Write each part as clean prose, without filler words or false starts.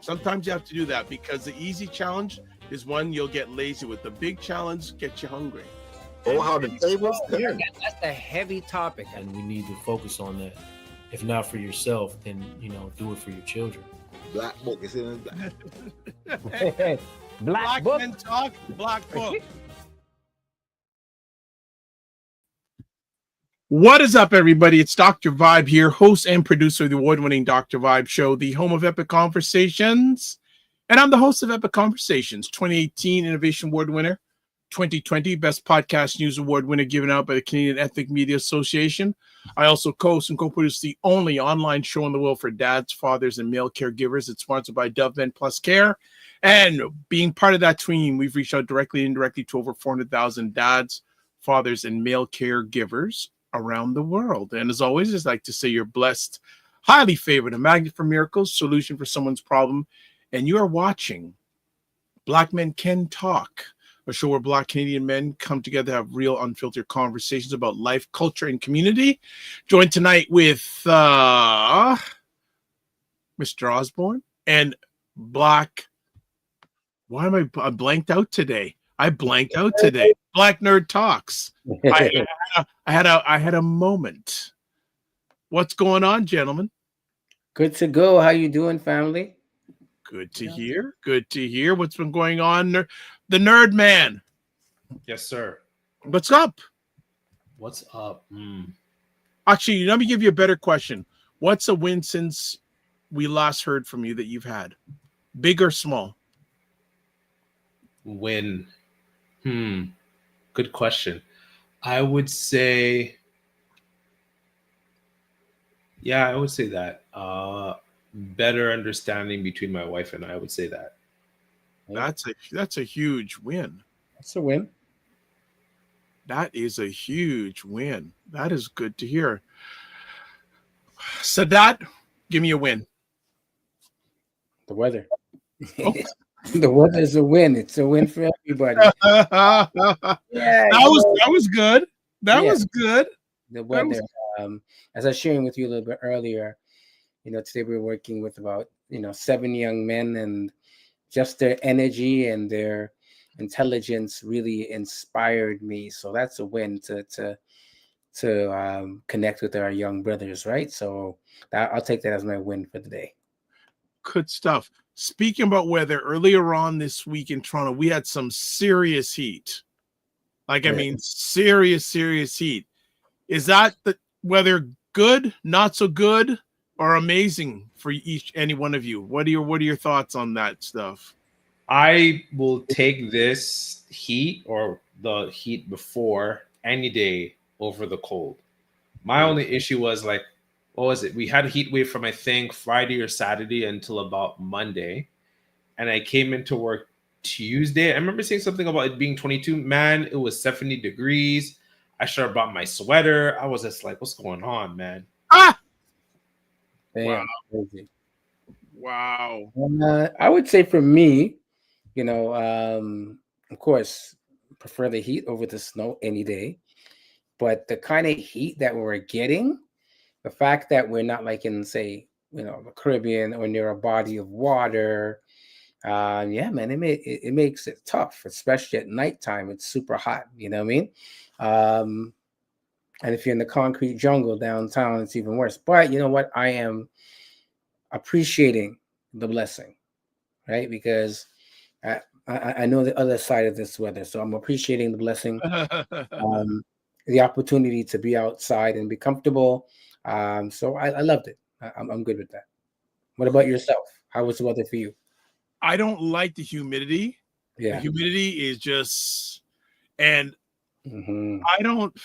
Sometimes you have to do that because the easy challenge is one you'll get lazy with. The big challenge gets you hungry. Oh, how the tables turn. That's a heavy topic, And we need to focus on that. If not for yourself, then do it for your children. Black book is in black. Blac Book. Men talk, Black Book. What is up, everybody? It's Dr. Vibe here, host and producer of the award-winning Dr. Vibe Show, the home of Epic Conversations. And I'm the host of Epic Conversations, 2018 Innovation Award winner, 2020 Best Podcast News Award winner given out by the Canadian Ethnic Media Association. I also co-host and co-produce the only online show in the world for dads, fathers, and male caregivers. It's sponsored by Blacj Men Plus Care. And being part of that team, we've reached out directly and indirectly to over 400,000 dads, fathers, and male caregivers around the world. And as always, I'd like to say you're blessed, highly favored, a magnet for miracles, solution for someone's problem. And you are watching Blac Men Can Talk, a show where Black Canadian men come together to have real, unfiltered conversations about life, culture, and community. Joined tonight with Mr. Osborne and Black. Why am I blanked out today? I blanked out today. Black Nerd Talks. I had a moment. What's going on, gentlemen? Good to go. How you doing, family? Good to hear. Good to hear. What's been going on? The Nerd Man. Yes, sir. What's up? What's up? Actually, let me give you a better question. What's a win since we last heard from you that you've had? Big or small? Win. Good question. I would say, that. Better understanding between my wife and I would say that. That's a huge win. That's a win. That is a huge win. That is good to hear. Sadat, give me a win. The weather. Oh. The weather is a win. It's a win for everybody. that was good. That was good. The weather. As I was sharing with you a little bit earlier, today we're working with about 7 young men, and just their energy and their intelligence really inspired me. So that's a win to connect with our young brothers, right? So I'll take that as my win for the day. Good stuff. Speaking about weather, earlier on this week in Toronto, we had some serious heat. Serious heat. Is that the weather good, not so good, or amazing for any one of you? What are your thoughts on that stuff? I will take this heat or the heat before any day over the cold. My only issue was what was it? We had a heat wave from, I think, Friday or Saturday until about Monday. And I came into work Tuesday. I remember saying something about it being 22. Man, it was 70 degrees. I should have brought my sweater. I was just like, what's going on, man? Damn, Wow. I would say for me, of course, prefer the heat over the snow any day. But the kind of heat that we're getting, the fact that we're not like in, say, the Caribbean or near a body of water, man, it makes it tough, especially at nighttime. It's super hot, you know what I mean? And if you're in the concrete jungle downtown, it's even worse. But you know what? I am appreciating the blessing, right? Because I know the other side of this weather. So I'm appreciating the blessing, the opportunity to be outside and be comfortable. So I loved it. I'm good with that. What about yourself? How was the weather for you? I don't like the humidity. Yeah. The humidity is just, and I don't,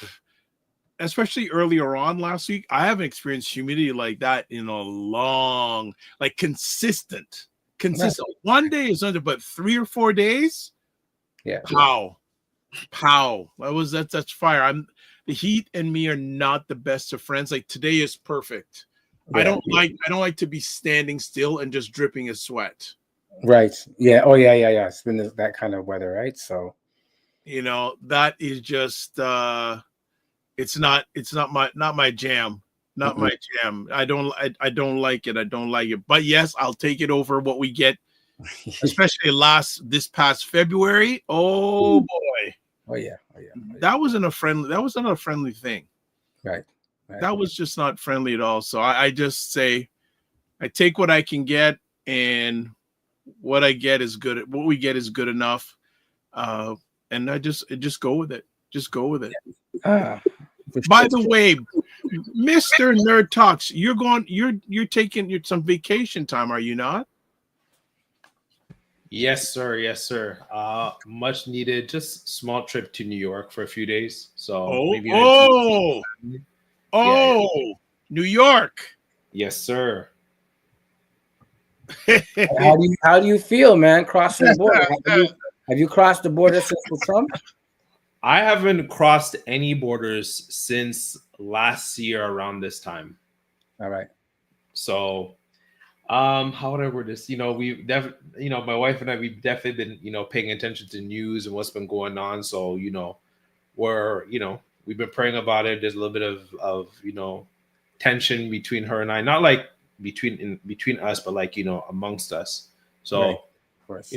especially earlier on last week, I haven't experienced humidity like that in a long, consistent. Right. One day is under, but 3 or 4 days. Yeah. Pow. That's fire. The heat and me are not the best of friends. Like today is perfect. Yeah. I don't like to be standing still and just dripping a sweat. Right. Yeah. Oh yeah. It's been that kind of weather, right? So that is just it's not my jam. Not my jam. I don't like it. I don't like it. But yes, I'll take it over what we get, especially this past February. Oh boy. Oh yeah. That wasn't a friendly thing. Right. That was just not friendly at all. So I just say I take what I can get, and what I get is good. What we get is good enough. And I just go with it. Just go with it. By the way, Mr. Nerd Talks, you're taking some vacation time, are you not? Yes, sir. Yes, sir. Much needed. Just small trip to New York for a few days. So maybe yeah. New York. Yes, sir. How do you feel, man? Crossing the border? Have you crossed the border since Trump? I haven't crossed any borders since last year around this time. All right. So, how would I word this? My wife and I, we've definitely been, paying attention to news and what's been going on. So, we've been praying about it. There's a little bit of tension between her and I, not like between us, but like, amongst us. So, right. Of course.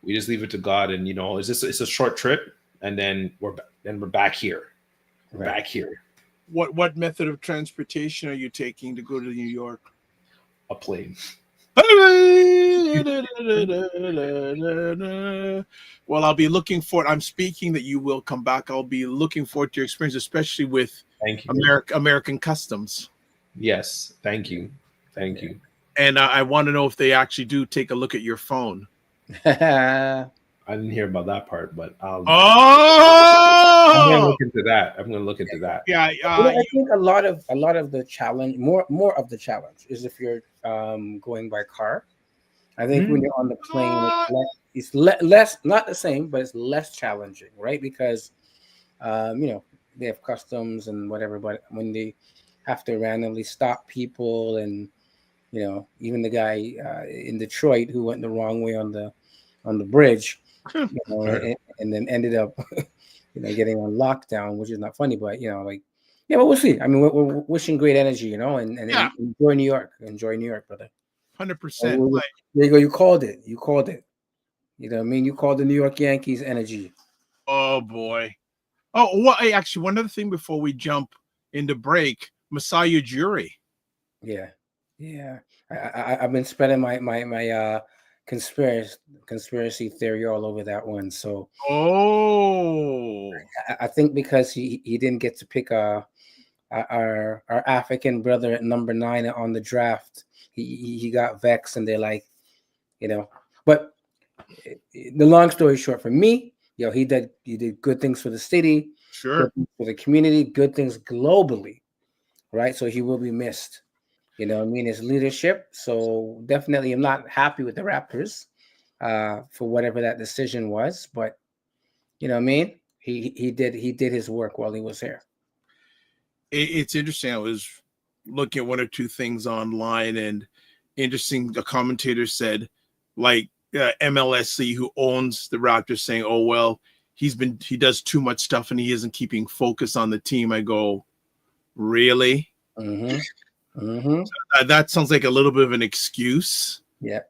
We just leave it to God, and it's a short trip, and then we're back here. We're back here. What method of transportation are you taking to go to New York? A plane. Well, I'll be looking forward. I'm speaking that you will come back. I'll be looking forward to your experience, especially with American customs. Yes, thank you. And I want to know if they actually do take a look at your phone. I didn't hear about that part, but I'm gonna look into that. Yeah, I think a lot of the challenge, more of the challenge, is if you're going by car. I think when you're on the plane, it's less, not the same, but it's less challenging, right? Because they have customs and whatever, but when they have to randomly stop people, and even the guy in Detroit who went the wrong way on the bridge, and then ended up getting on lockdown, which is not funny, but but we'll see. I mean, we're wishing great energy, and enjoy New York, brother. 100%. There you go. You called it. You called it. You know what I mean? You called the New York Yankees energy. Oh boy. Oh, well, hey, actually, one other thing before we jump into break, Messiah Ujiri. Yeah. I've been spreading my conspiracy theory all over that one. So I think because he didn't get to pick our African brother at number 9 on the draft, he got vexed, and they're like, but the long story short, for me, he did good things for the city, sure, good things for the community, good things globally, right? So he will be missed. His leadership. So definitely, I'm not happy with the Raptors for whatever that decision was, but he did his work while he was here. It's interesting. I was looking at one or two things online, and interesting. The commentator said, like MLSC, who owns the Raptors, saying, "Oh well, he does too much stuff, and he isn't keeping focus on the team." I go, really? So that sounds like a little bit of an excuse. Yeah.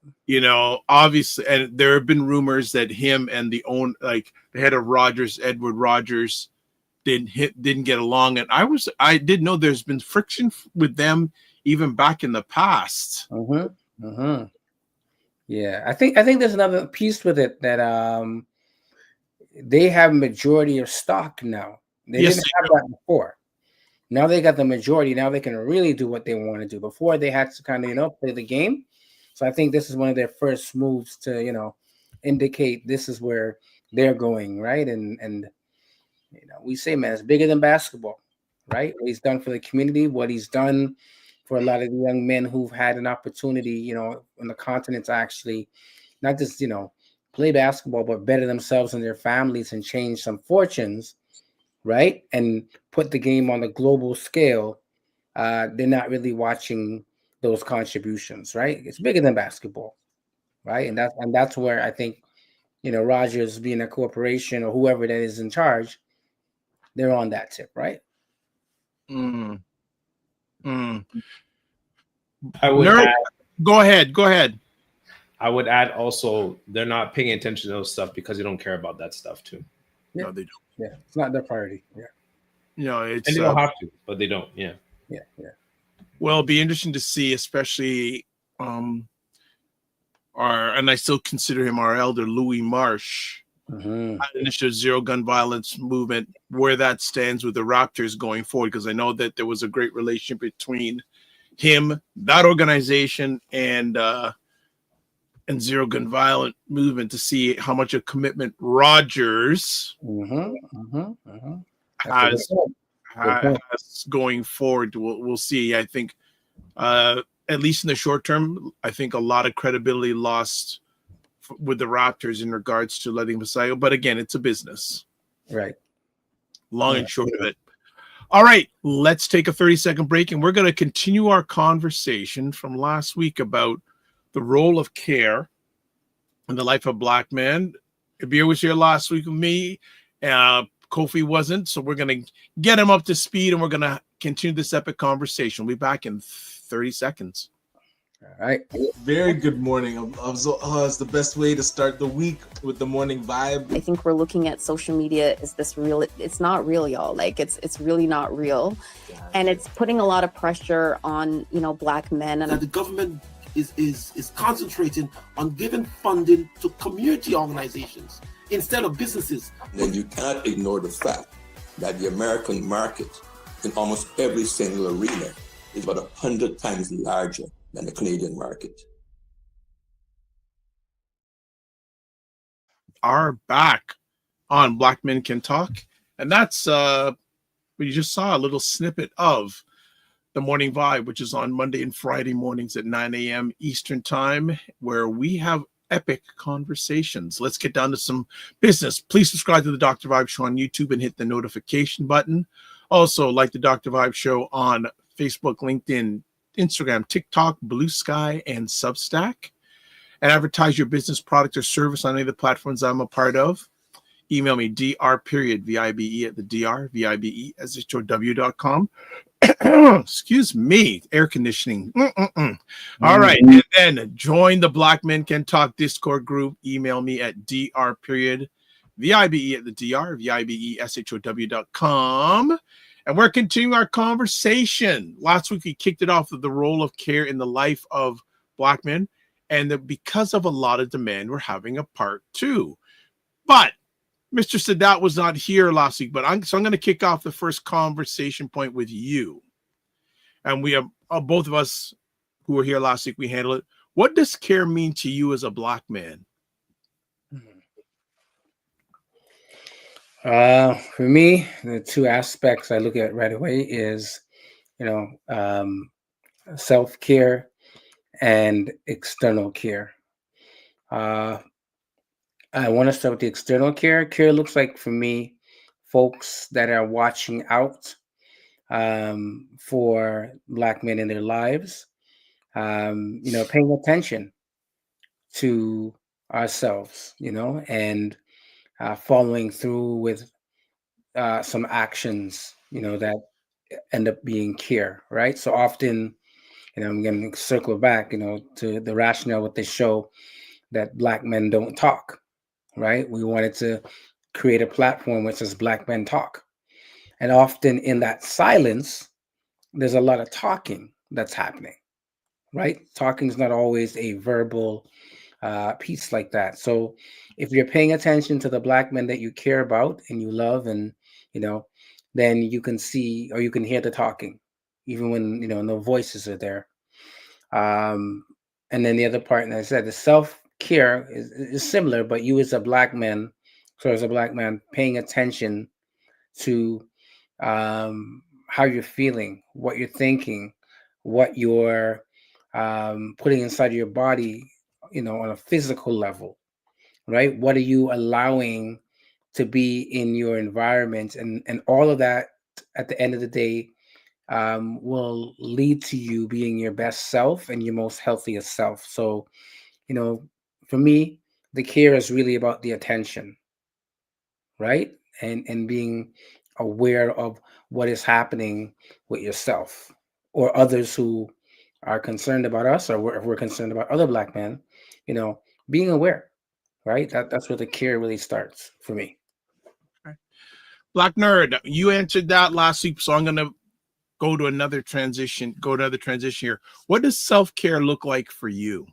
Obviously, and there have been rumors that him and the head of Rogers, Edward Rogers, didn't get along, and I did know there's been friction with them even back in the past. Yeah, I think there's another piece with it that they have majority of stock now. They didn't have that before. Now they got the majority. Now they can really do what they want to do. Before they had to kind of play the game. So I think this is one of their first moves to indicate this is where they're going, right? And we say, man, it's bigger than basketball, right? What he's done for the community, what he's done for a lot of the young men who've had an opportunity, on the continent to actually not just, play basketball, but better themselves and their families and change some fortunes, right? And put the game on the global scale. They're not really watching those contributions, right? It's bigger than basketball, right? And that's where I think, Rogers being a corporation or whoever that is in charge, they're on that tip, right? Mm. I would Nerd, add, go ahead. Go ahead. I would add also they're not paying attention to those stuff because they don't care about that stuff too, Yeah. No, they don't. Yeah. It's not their priority. Yeah. You know, and it's they don't have to, but they don't. Yeah. Yeah. Yeah. well, it'll be interesting to see, especially um our, and I still consider him our elder Louis Marsh, Mm-hmm. initiative zero gun violence movement, where that stands with the Raptors going forward, because I know that there was a great relationship between him, that organization, and zero gun violent movement, to see how much of commitment Rogers Mm-hmm. Mm-hmm. Mm-hmm. That's a good has, point. Good point. has going forward. We'll see. I think at least in the short term, I think a lot of credibility lost with the Raptors in regards to letting Messiah. But again, it's a business. Right. Long Yeah. and short of it. All right, let's take a 30-second break, and we're going to continue our conversation from last week about the role of care in the life of Blac Men. Abir was here last week with me. Kofi wasn't, so we're going to get him up to speed, and we're going to continue this epic conversation. We'll be back in 30 seconds. All right. Very good morning. It's the best way to start the week with the morning vibe. I think we're looking at social media. Is this real? It's not real, y'all. Like it's really not real, and it's putting a lot of pressure on Black men. And the government is concentrating on giving funding to community organizations instead of businesses. Then you cannot ignore the fact that the American market in almost every single arena is about 100 times larger than the Canadian market. Are back on Black Men Can Talk, and that's we just saw a little snippet of the Morning Vibe, which is on Monday and Friday mornings at 9 a.m. Eastern Time, where we have epic conversations. Let's get down to some business. Please subscribe to the Dr. Vibe Show on YouTube and hit the notification button. Also, like the Dr. Vibe Show on Facebook, LinkedIn, Instagram, TikTok, Blue Sky, and Substack. And advertise your business, product, or service on any of the platforms I'm a part of. Email me, dr.vibe at the drvibe@show.com. Excuse me, air conditioning. All right. And then join the Black Men Can Talk Discord group. Email me at dr.vibe at the drvibe@show.com. And we're continuing our conversation. Last week, we kicked it off with the role of care in the life of Black men. And that because of a lot of demand, we're having a part 2. But Mr. Sadat was not here last week, but I'm going to kick off the first conversation point with you. And we have both of us who were here last week, we handle it. What does care mean to you as a Black man? For me, the two aspects I look at right away is, self-care and external care. I want to start with the external care. Care looks like, for me, folks that are watching out for Black men in their lives, paying attention to ourselves, and following through with some actions, that end up being care, right? So often, I'm going to circle back, to the rationale with this show that Black men don't talk, right? We wanted to create a platform which says Black Men Talk. And often in that silence, there's a lot of talking that's happening, right? Talking is not always a verbal piece like that. So if you're paying attention to the Black men that you care about and you love, and, then you can see or you can hear the talking, even when, no voices are there. And then the other part, and I said, the self-care is similar, but you as a Black man, so as a Black man, paying attention to how you're feeling, what you're thinking, what you're putting inside your body, on a physical level, right? What are you allowing to be in your environment? And all of that, at the end of the day, will lead to you being your best self and your most healthiest self. So, for me, the care is really about the attention, right? And being aware of what is happening with yourself. or others who are concerned about us, or if we're concerned about other Black men, you know, being aware, right? That's where the care really starts for me. Black Nerd, you answered that last week, so I'm gonna go to another transition. Here. What does self-care look like for you?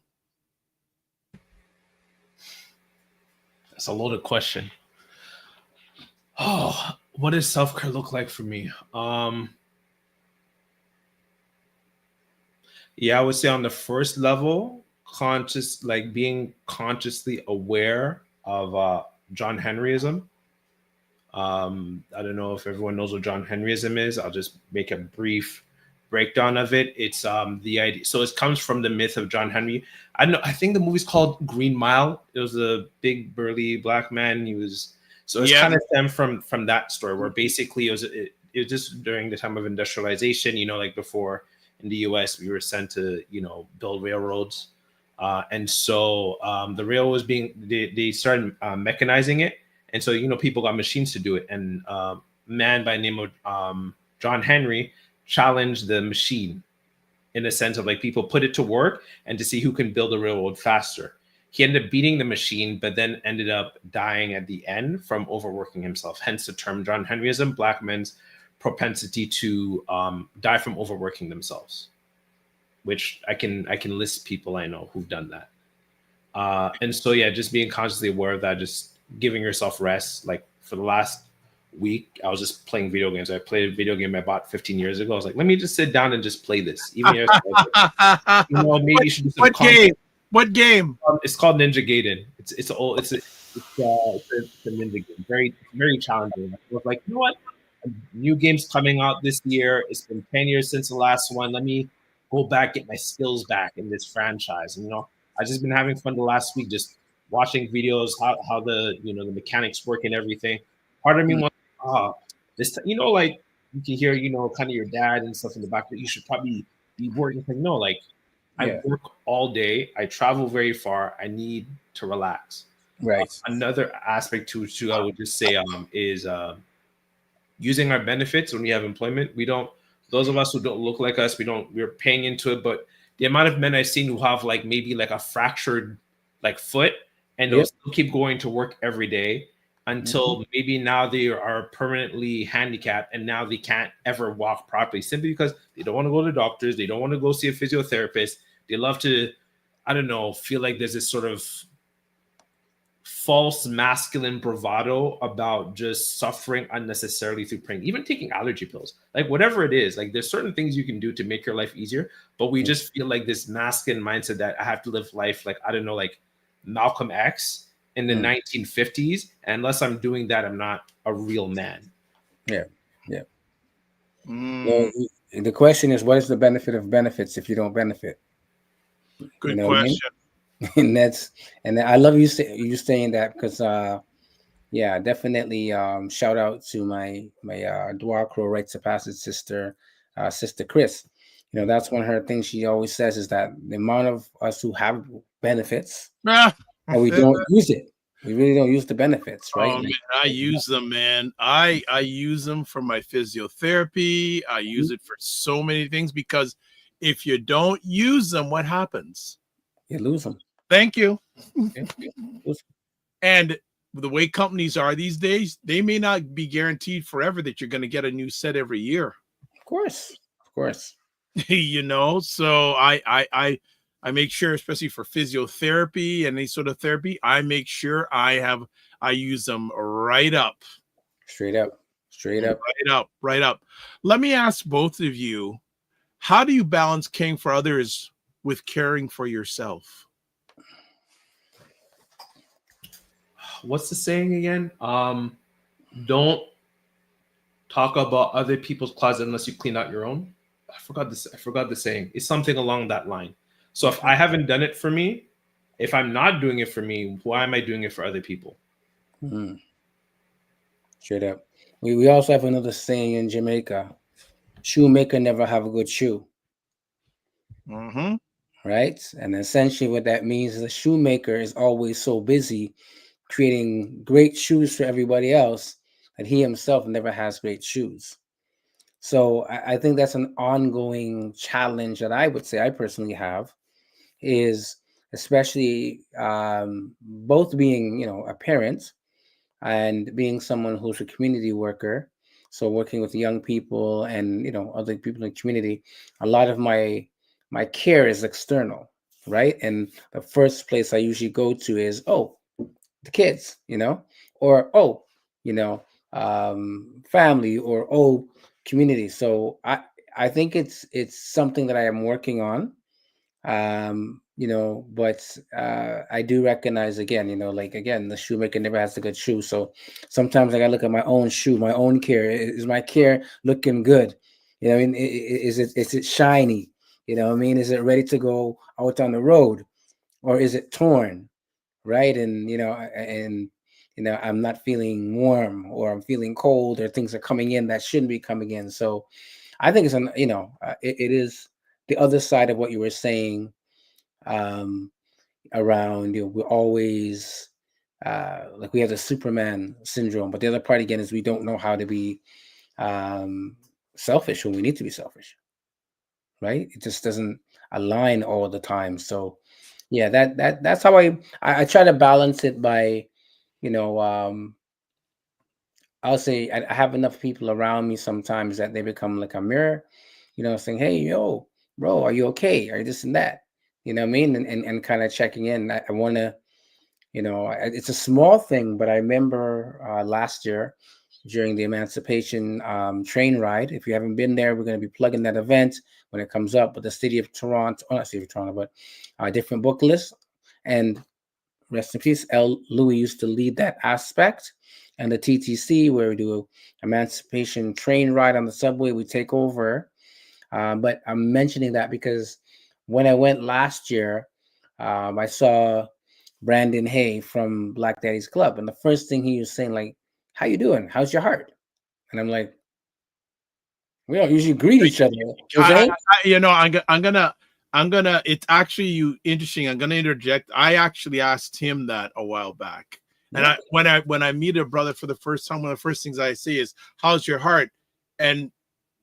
That's a loaded question. Oh, what does self-care look like for me? Yeah, I would say on the first level, being consciously aware of John Henryism. I don't know if everyone knows what John Henryism is. I'll just make a brief breakdown of it. It's the idea. So it comes from the myth of John Henry. I don't know. I think the movie's called Green Mile. It was a big burly black man. It's kind of stemmed from that story where basically it was just during the time of industrialization. Like before in the U.S. we were sent to build railroads, and so the railroad was they started mechanizing it. And so, people got machines to do it. And a man by the name of John Henry challenged the machine in a sense of like people put it to work and to see who can build a railroad faster. He ended up beating the machine, but then ended up dying at the end from overworking himself. Hence the term John Henryism, Black men's propensity to die from overworking themselves, which I can list people I know who've done that. And so, yeah, just being consciously aware of that, just giving yourself rest. Like for the last week, I was just playing video games. I played a video game I bought 15 years ago. I was like, let me just sit down and just play this. Even if maybe you should do some What game? What game? It's called Ninja Gaiden. It's old. It's a ninja game. Very, very challenging. I was like, you know what? A new game's coming out this year. It's been 10 years since the last one. Let me go back, get my skills back in this franchise. And I've just been having fun the last week, just watching videos, how the the mechanics work and everything. Part of me wants, this, like you can hear, kind of your dad and stuff in the back that you should probably be working. Like, no, like I work all day. I travel very far. I need to relax. Right. Another aspect to I would just say is using our benefits when we have employment. Those of us who don't look like us, we're paying into it, but the amount of men I've seen who have like maybe like a fractured like foot, and they'll still keep going to work every day until maybe now they are permanently handicapped and now they can't ever walk properly simply because they don't want to go to doctors. They don't want to go see a physiotherapist. They love to, I don't know, feel like there's this sort of false masculine bravado about just suffering unnecessarily through pain, even taking allergy pills, like whatever it is. Like there's certain things you can do to make your life easier, but we just feel like this masculine mindset that I have to live life like, I don't know, like Malcolm X in the 1950s. And unless I'm doing that, I'm not a real man. Yeah. Well, the question is, what is the benefit of benefits if you don't benefit? Good question. And I love you saying that because definitely shout out to my Dwar Crow Rites of Passage sister Chris. That's one of her things she always says is that the amount of us who have benefits and we don't use it. We really don't use the benefits, right? Oh, man, I use them, man. I use them for my physiotherapy. I use it for so many things because if you don't use them, what happens? You lose them. Thank you. And the way companies are these days, they may not be guaranteed forever that you're going to get a new set every year. Of course. So I make sure, especially for physiotherapy and any sort of therapy, I make sure I use them right up. Straight up. Right up. Let me ask both of you, how do you balance caring for others with caring for yourself? What's the saying again? Don't talk about other people's closet unless you clean out your own. I forgot the saying. It's something along that line. So if I haven't done it for me, if I'm not doing it for me, why am I doing it for other people? Straight up. We also have another saying in Jamaica: shoemaker never have a good shoe. Right? And essentially what that means is a shoemaker is always so busy creating great shoes for everybody else that he himself never has great shoes. So I think that's an ongoing challenge that I would say I personally have, is especially both being, a parent and being someone who's a community worker. So working with young people and, other people in the community, a lot of my care is external, right? And the first place I usually go to is, oh, the kids, or oh, you know, family, or oh, community. So I think it's something that I am working on. But I do recognize, again, like, again, the shoemaker never has a good shoe. So sometimes I gotta look at my own shoe, my own care. Is my care looking good? I mean, is it shiny? I mean, is it ready to go out on the road, or is it torn? Right. And I'm not feeling warm, or I'm feeling cold, or things are coming in that shouldn't be coming in. So I think it is the other side of what you were saying, um around, we're always, like, we have the Superman syndrome, but the other part, again, is we don't know how to be um selfish when we need to be selfish, right? It just doesn't align all the time. So yeah, that's how I try to balance it by, you know um I'll say I have enough people around me sometimes that they become like a mirror, saying, hey, yo, bro, are you okay? Are you this and that? You know what I mean? And kind of checking in. I want to, it's a small thing, but I remember last year during the Emancipation train ride. If you haven't been there, we're going to be plugging that event when it comes up. But the city of Toronto, not city of Toronto, but different book lists. And rest in peace, L. Louis used to lead that aspect. And the TTC, where we do Emancipation train ride on the subway, we take over. But I'm mentioning that because when I went last year, I saw Brandon Hay from Black Daddy's Club, and the first thing he was saying, like, "How you doing? How's your heart?" And I'm like, we don't usually greet each other. I'm gonna. It's actually interesting. I'm gonna interject. I actually asked him that a while back, and when I meet a brother for the first time, one of the first things I say is, "How's your heart?" And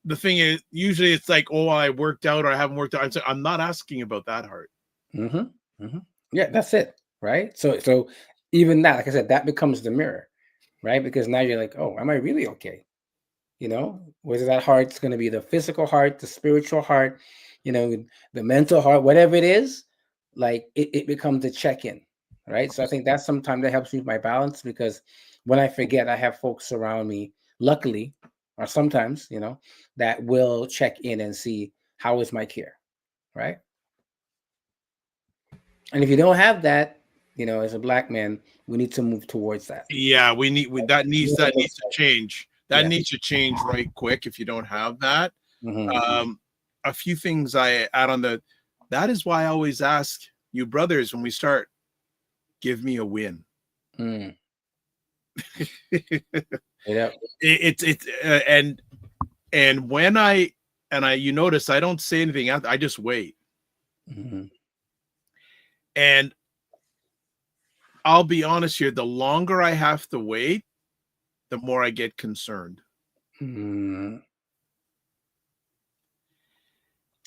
the thing is, usually it's like, "Oh, I worked out," or "I haven't worked out." I'm not asking about that heart. Mm-hmm. Mm-hmm. Yeah, that's it, right? So even that, like I said, that becomes the mirror, right? Because now you're like, oh, am I really okay? Whether that heart's going to be the physical heart, the spiritual heart, the mental heart, whatever it is, like it becomes a check-in, right? So I think that's sometimes that helps me with my balance, because when I forget, I have folks around me, luckily, or sometimes, that will check in and see how is my care, right? And if you don't have that, as a Black man, we need to move towards that. Yeah, that needs to change. That needs to change right quick if you don't have that. Mm-hmm. A few things I add on that is why I always ask you brothers when we start, give me a win. Mm. Yeah. It's and when you notice I don't say anything, I just wait. Mm-hmm. And I'll be honest here, the longer I have to wait, the more I get concerned. Mm-hmm.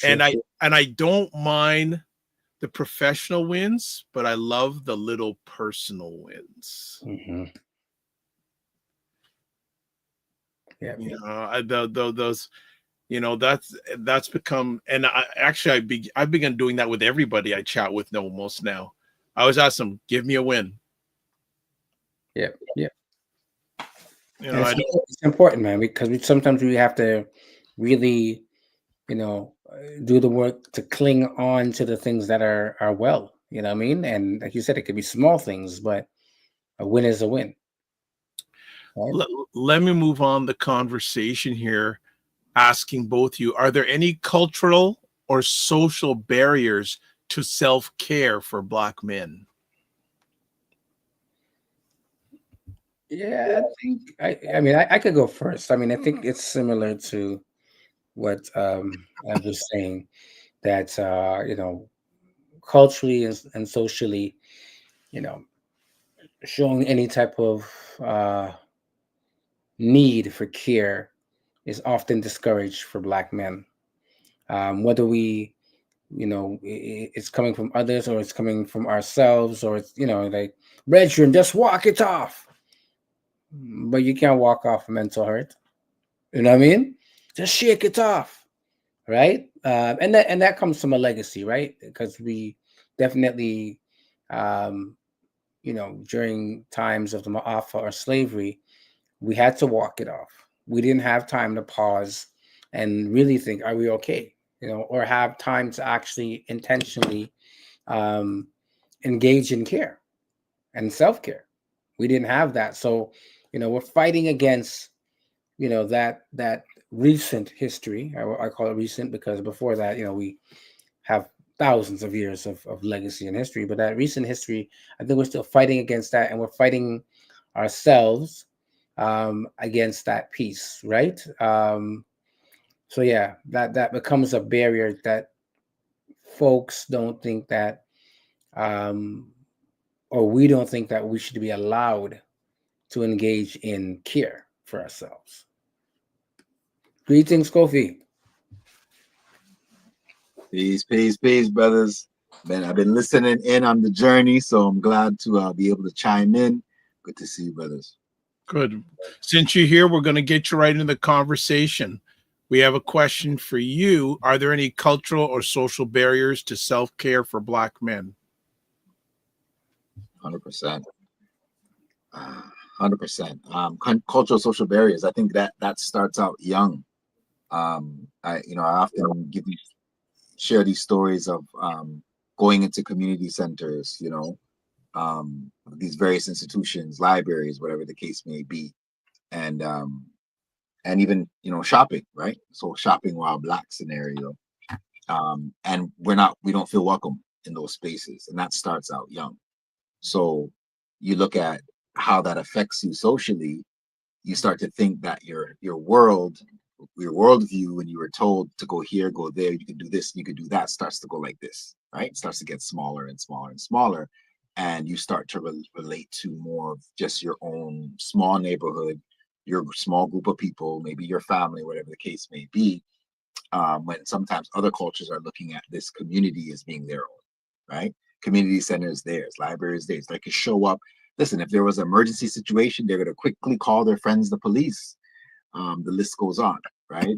And I don't mind the professional wins, but I love the little personal wins. Mm-hmm. Yeah. Those, that's become, and I've begun doing that with everybody I chat with almost now. I always ask them, give me a win. Yeah. Yeah. It's important, man, because sometimes we have to really, do the work to cling on to the things that are well, you know what I mean? And like you said, it could be small things, but a win is a win. Right? Let me move on the conversation here, asking both you, are there any cultural or social barriers to self-care for Black men? Yeah, I think I mean I could go first. I mean, I think it's similar to what I was saying, that culturally and socially, showing any type of need for care is often discouraged for Black men. Whether we, it's coming from others or it's coming from ourselves, or it's, like, brethren, just walk it off. But you can't walk off mental hurt. You know what I mean? Just shake it off, right? And that comes from a legacy, right? Because we definitely, during times of the Ma'afa or slavery, we had to walk it off. We didn't have time to pause and really think, are we okay? Or have time to actually intentionally engage in care and self-care. We didn't have that. So, we're fighting against, that recent history. I call it recent because before that, we have thousands of years of legacy and history, but that recent history, I think we're still fighting against that, and we're fighting ourselves against that piece, right? So yeah, that becomes a barrier that folks don't think that, or we don't think that we should be allowed to engage in care for ourselves. Greetings, Kofi. Peace, brothers. Man, I've been listening in on the journey, so I'm glad to be able to chime in. Good to see you, brothers. Good. Since you're here, we're going to get you right into the conversation. We have a question for you. Are there any cultural or social barriers to self-care for Black men? 100%. 100%. Cultural social barriers. I think that starts out young. I often share these stories of going into community centers, these various institutions, libraries, whatever the case may be, and even shopping, right? So shopping while Black scenario, and we don't feel welcome in those spaces, and that starts out young. So you look at how that affects you socially. You start to think that your worldview, when you were told to go here, go there, you can do this, you can do that, starts to go like this, right? It starts to get smaller and smaller and smaller, and you start to relate to more of just your own small neighborhood, your small group of people, maybe your family, whatever the case may be. When sometimes other cultures are looking at this community as being their own, right? Community centers theirs, libraries theirs. They could show up. Listen, if there was an emergency situation, they're going to quickly call their friends, the police. The list goes on, right?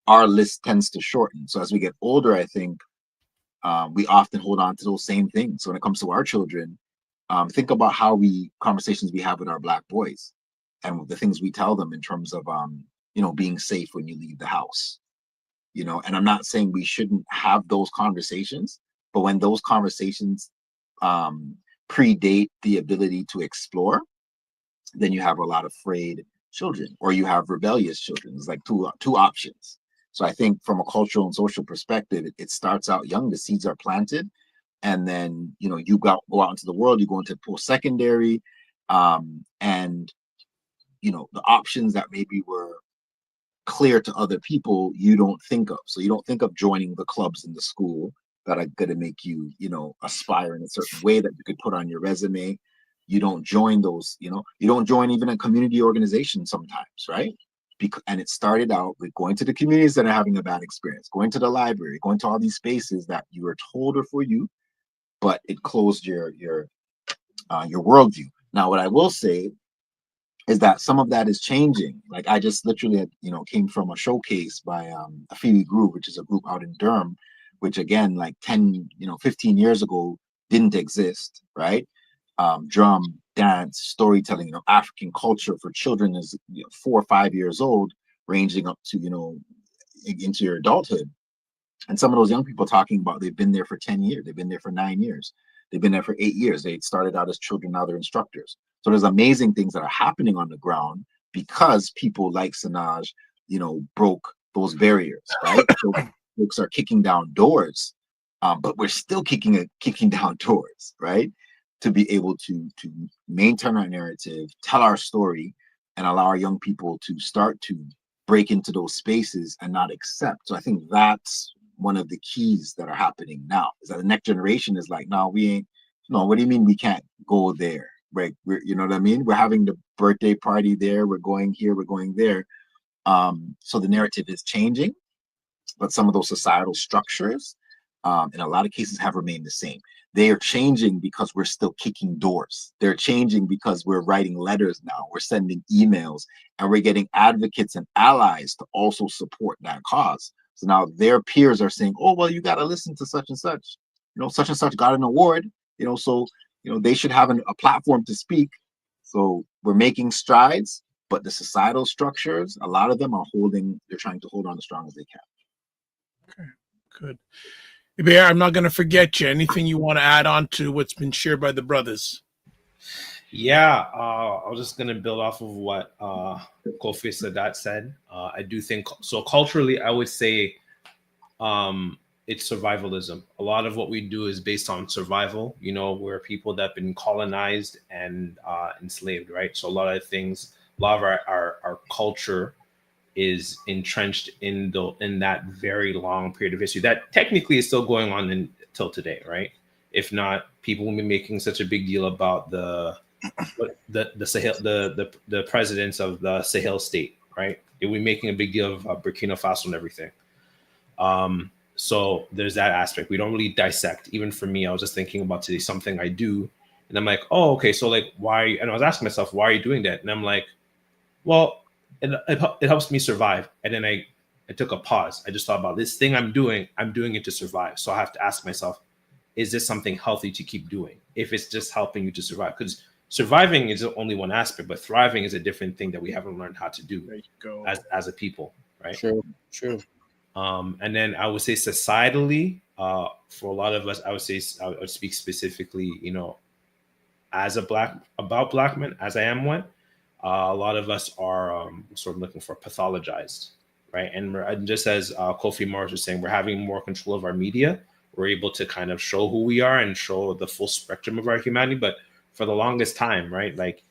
Our list tends to shorten. So as we get older, I think we often hold on to those same things. So when it comes to our children, think about conversations we have with our Black boys, and the things we tell them in terms of being safe when you leave the house. And I'm not saying we shouldn't have those conversations, but when those conversations predate the ability to explore, then you have a lot of afraid children, or you have rebellious children. It's like two options. So I think from a cultural and social perspective, it starts out young. The seeds are planted, and then you go out into the world. You go into post-secondary, and the options that maybe were clear to other people, you don't think of. So you don't think of joining the clubs in the school that are going to make you, aspire in a certain way that you could put on your resume. You don't join those, you don't join even a community organization sometimes, right? And it started out with going to the communities that are having a bad experience, going to the library, going to all these spaces that you were told are for you, but it closed your worldview. Now, what I will say is that some of that is changing. Like I just literally, came from a showcase by a Phoebe Group, which is a group out in Durham, which again, like 10, 15 years ago, didn't exist, right? Drum, dance, storytelling, African culture for children is 4 or 5 years old, ranging up to, into your adulthood. And some of those young people talking about they've been there for 10 years, they've been there for 9 years, they've been there for 8 years. They started out as children, now they're instructors. So there's amazing things that are happening on the ground because people like Sanaj, broke those barriers, right? So folks are kicking down doors, but we're still kicking down doors, right? To be able to maintain our narrative, tell our story, and allow our young people to start to break into those spaces and not accept. So I think that's one of the keys that are happening now, is that the next generation is like, no, we ain't. No, what do you mean we can't go there? Right? You know what I mean? We're having the birthday party there. We're going here. We're going there. So the narrative is changing, but some of those societal structures, in a lot of cases, have remained the same. They are changing because we're still kicking doors. They're changing because we're writing letters now. We're sending emails, and we're getting advocates and allies to also support that cause. So now their peers are saying, oh, well, you got to listen to such and such. Such and such got an award, so, they should have a platform to speak. So we're making strides, but the societal structures, a lot of them they're trying to hold on as strong as they can. Okay, good. Bear, I'm not going to forget you. Anything you want to add on to what's been shared by the brothers? Yeah, I was just going to build off of what Kofi Sadat said. I do think, so culturally, I would say it's survivalism. A lot of what we do is based on survival. We're people that have been colonized and enslaved, right? So a lot of our culture is entrenched in that very long period of history that technically is still going on until today, right? If not, people will be making such a big deal about the Sahel, the presidents of the Sahel state, right? They'll be making a big deal of Burkina Faso and everything. So there's that aspect. We don't really dissect. Even for me, I was just thinking about today something I do, and I'm like, oh, okay, so like why? And I was asking myself, why are you doing that? And I'm like, well, it helps me survive. And then I took a pause. I just thought about this thing I'm doing it to survive. So I have to ask myself, is this something healthy to keep doing? If it's just helping you to survive, because surviving is only one aspect, but thriving is a different thing that we haven't learned how to do as a people, right? True. And then I would say societally, for a lot of us, I would speak specifically, as about Black men, as I am one. A lot of us are sort of looking for pathologized, right? And just as Kofi Morris was saying, we're having more control of our media. We're able to kind of show who we are and show the full spectrum of our humanity. But for the longest time, right? Like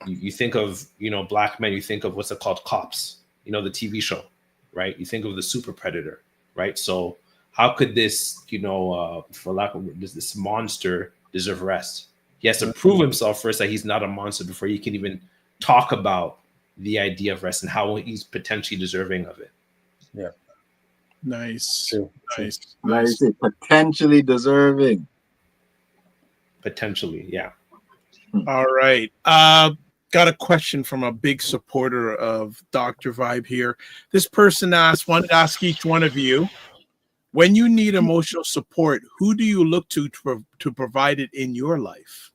you think of, Black men, you think of what's it called? Cops, the TV show, right? You think of the super predator, right? So how could this, for lack of this monster deserve rest? He has to prove himself first that he's not a monster before he can even talk about the idea of rest and how he's potentially deserving of it. Yeah. Nice. True. Nice. Potentially deserving. Potentially, yeah. All right. Got a question from a big supporter of Dr. Vibe here. This person wanted to ask each one of you, when you need emotional support, who do you look to provide it in your life?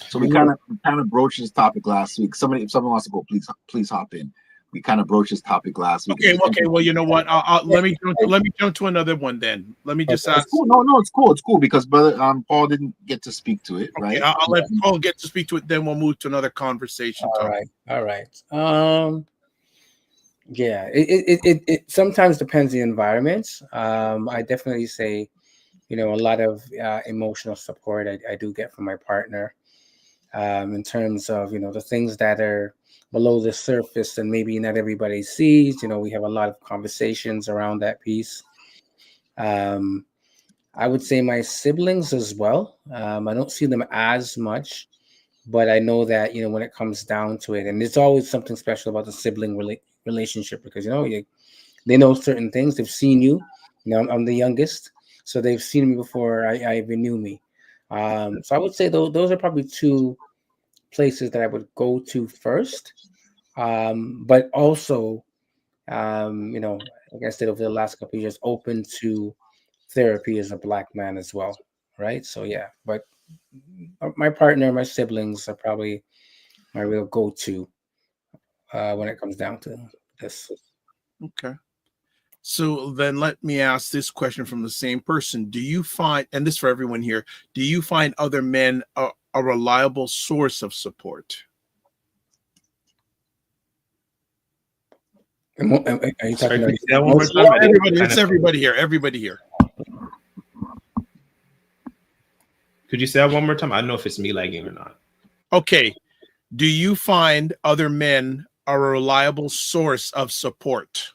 So we kind of broached this topic last week. If someone wants to go, please hop in. We kind of broached this topic last week. Okay. Well, you know what? Let me jump to another one then. Let me just ask. Cool. No, it's cool because brother Paul didn't get to speak to it, right? I'll let Paul get to speak to it. Then we'll move to another conversation. All right. Yeah. It sometimes depends the environment. I definitely say, a lot of emotional support I do get from my partner. In terms of the things that are below the surface and maybe not everybody sees, we have a lot of conversations around that piece. I would say my siblings as well. I don't see them as much, but I know that when it comes down to it, and there's always something special about the sibling relationship, because they know certain things. They've seen you. I'm the youngest, so they've seen me before I even knew me. So I would say those are probably two places that I would go to first. But also, like I said, over the last couple of years, open to therapy as a Black man as well, right? So yeah, but my partner, my siblings are probably my real go-to when it comes down to this. Okay. So then let me ask this question from the same person. Do you find, and this for everyone here, do you find other men a reliable source of support? Are you talking about that one more time? It's everybody here. Everybody here. Could you say that one more time? I don't know if it's me lagging or not. Okay. Do you find other men a reliable source of support?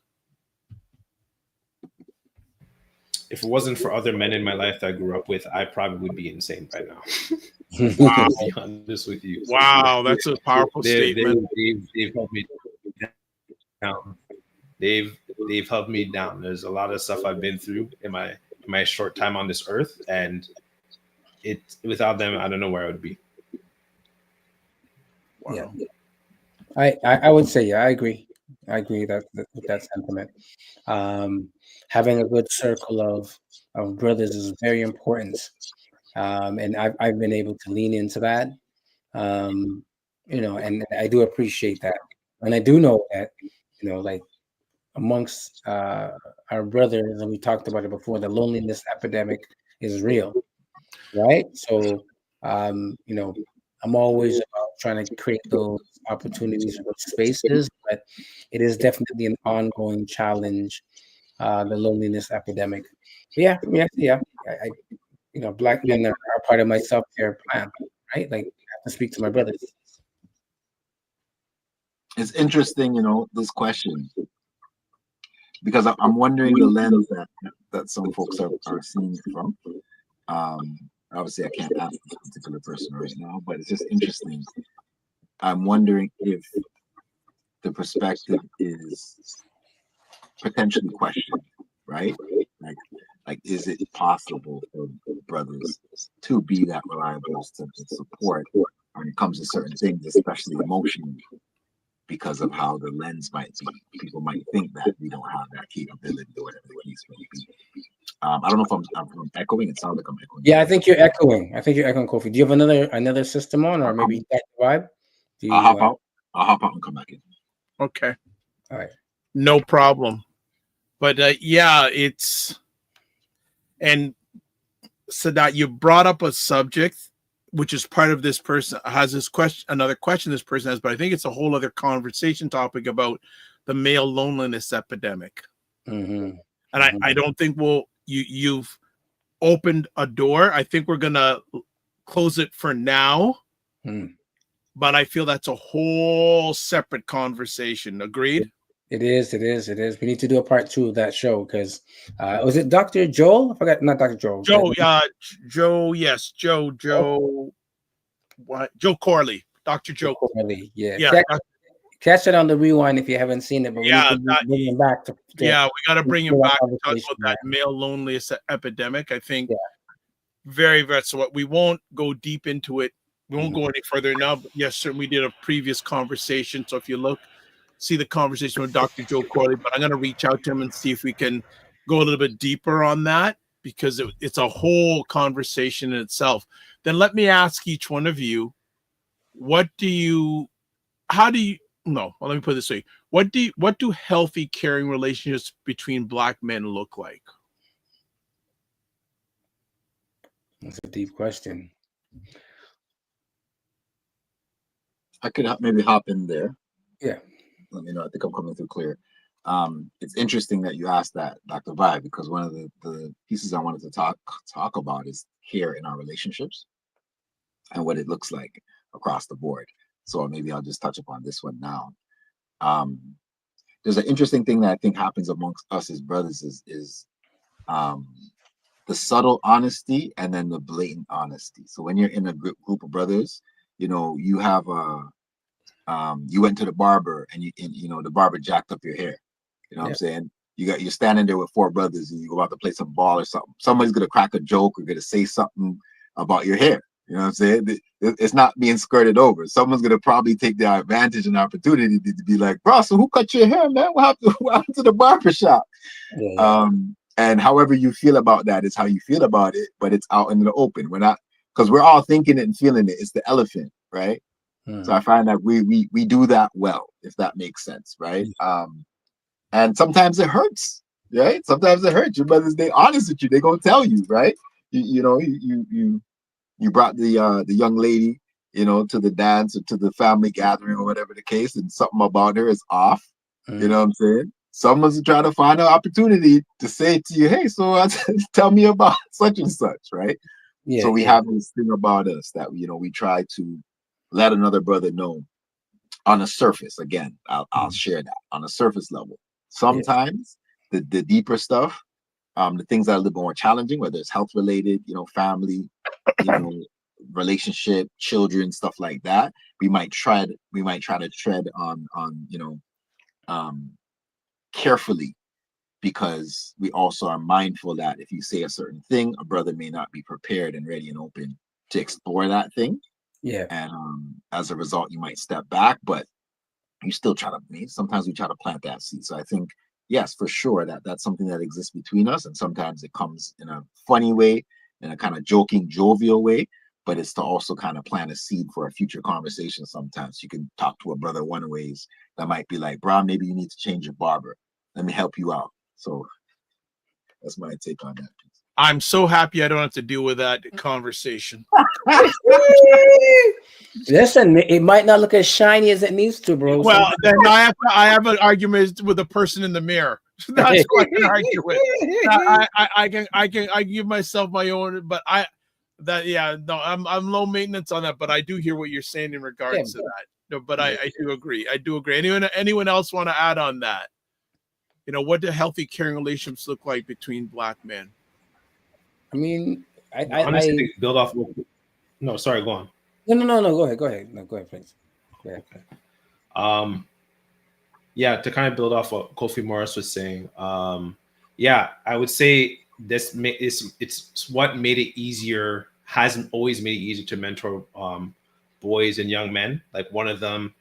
If it wasn't for other men in my life that I grew up with, I probably would be insane right now. Wow. To be honest with you. Wow, that's a powerful statement. They've helped me down. They've helped me down. There's a lot of stuff I've been through in my short time on this earth, and without them, I don't know where I would be. Yeah, I would say, yeah, I agree. I agree with that sentiment. Having a good circle of brothers is very important, and I've been able to lean into that. And I do appreciate that, and I do know that, like amongst our brothers, and we talked about it before, the loneliness epidemic is real, right? So, I'm always about trying to create those opportunities for those spaces, but it is definitely an ongoing challenge, the loneliness epidemic. But yeah. Black men are part of my self-care plan, right? Like, I have to speak to my brothers. It's interesting, this question, because I'm wondering the lens that some folks are seeing it from. Obviously, I can't ask this particular person right now, but it's just interesting. I'm wondering if the perspective is potentially questioned, right? Like, is it possible for brothers to be that reliable to support when it comes to certain things, especially emotionally, because of how the lens might be? People might think that we don't have that capability or whatever the case may be. I don't know if I'm echoing. It sounds like I'm echoing. Yeah, I think you're echoing. Kofi. Do you have another system on, or maybe that vibe? I'll hop out and come back in. Okay. All right. No problem. But yeah, and so that you brought up a subject, which is part of this person has this question, another question this person has, but I think it's a whole other conversation topic about the male loneliness epidemic. Mm-hmm. And I don't think you've opened a door. I think we're gonna close it for now. But I feel that's a whole separate conversation. Agreed? It is. We need to do a part 2 of that show, because was it Dr. Joel? I forgot, not Dr. Joel. Joe, yes, Joe. What? Joe Corley, Dr. Joe Corley. Yeah. Yeah. Catch it on the rewind if you haven't seen it. But we need to bring him back to we got to bring him back to talk about that man. male loneliness epidemic. I think very, very. So we won't go deep into it. We won't go any further now. But yes, certainly we did a previous conversation. So if you see the conversation with Dr. Joe Corley, but I'm going to reach out to him and see if we can go a little bit deeper on that, because it's a whole conversation in itself. Then let me ask each one of you, let me put it this way. What do healthy, caring relationships between Black men look like? That's a deep question. I could maybe hop in there. Yeah. Let me know. I think I'm coming through clear. It's interesting that you asked that, Dr. Vibe, because one of the pieces I wanted to talk about is care in our relationships and what it looks like across the board. So maybe I'll just touch upon this one now. There's an interesting thing that I think happens amongst us as brothers is the subtle honesty and then the blatant honesty. So when you're in a group of brothers, you have you went to the barber and the barber jacked up your hair. You know what I'm saying? You're standing there with 4 brothers and you go out to play some ball or something. Somebody's gonna crack a joke or gonna say something about your hair. You know what I'm saying? It's not being skirted over. Someone's gonna probably take the advantage and opportunity to be like, bro, so who cut your hair, man? What happened to the barber shop? And however you feel about that is how you feel about it, but it's out in the open. Because we're all thinking it and feeling it. It's the elephant, right? So I find that we do that well, if that makes sense, right? And sometimes it hurts, right? Sometimes it hurts. Your brothers, they honest with you. They gonna tell you, right? You brought the young lady, to the dance or to the family gathering or whatever the case, and something about her is off. You know what I'm saying? Someone's trying to find an opportunity to say to you, hey, so tell me about such and such, right? So we have this thing about us that we try to let another brother know on a surface. Again, I'll share that on a surface level. Sometimes the deeper stuff, the things that are a little more challenging, whether it's health related, family, relationship, children, stuff like that, we might try to tread on carefully, because we also are mindful that if you say a certain thing, a brother may not be prepared and ready and open to explore that thing. Yeah. And as a result, you might step back, but you still try to, sometimes we try to plant that seed. So I think, yes, for sure, that's something that exists between us. And sometimes it comes in a funny way, in a kind of joking, jovial way, but it's to also kind of plant a seed for a future conversation. Sometimes you can talk to a brother one ways that might be like, bro, maybe you need to change your barber. Let me help you out. So that's my take on that. I'm so happy I don't have to deal with that conversation. Listen, it might not look as shiny as it needs to, bro. Well, then I have an argument with the person in the mirror. That's what I can argue with. I give myself my own, but I'm low maintenance on that. But I do hear what you're saying in regards to that. No, but I do agree. I do agree. Anyone else want to add on that? What do healthy, caring relationships look like between Black men? I mean, I honestly build off. No, sorry, go on. No. Go ahead. No, go ahead, please. Go ahead. Yeah, to kind of build off what Kofi Morris was saying. Yeah, I would say it's what made it easier. Hasn't always made it easier to mentor boys and young men. Like one of them,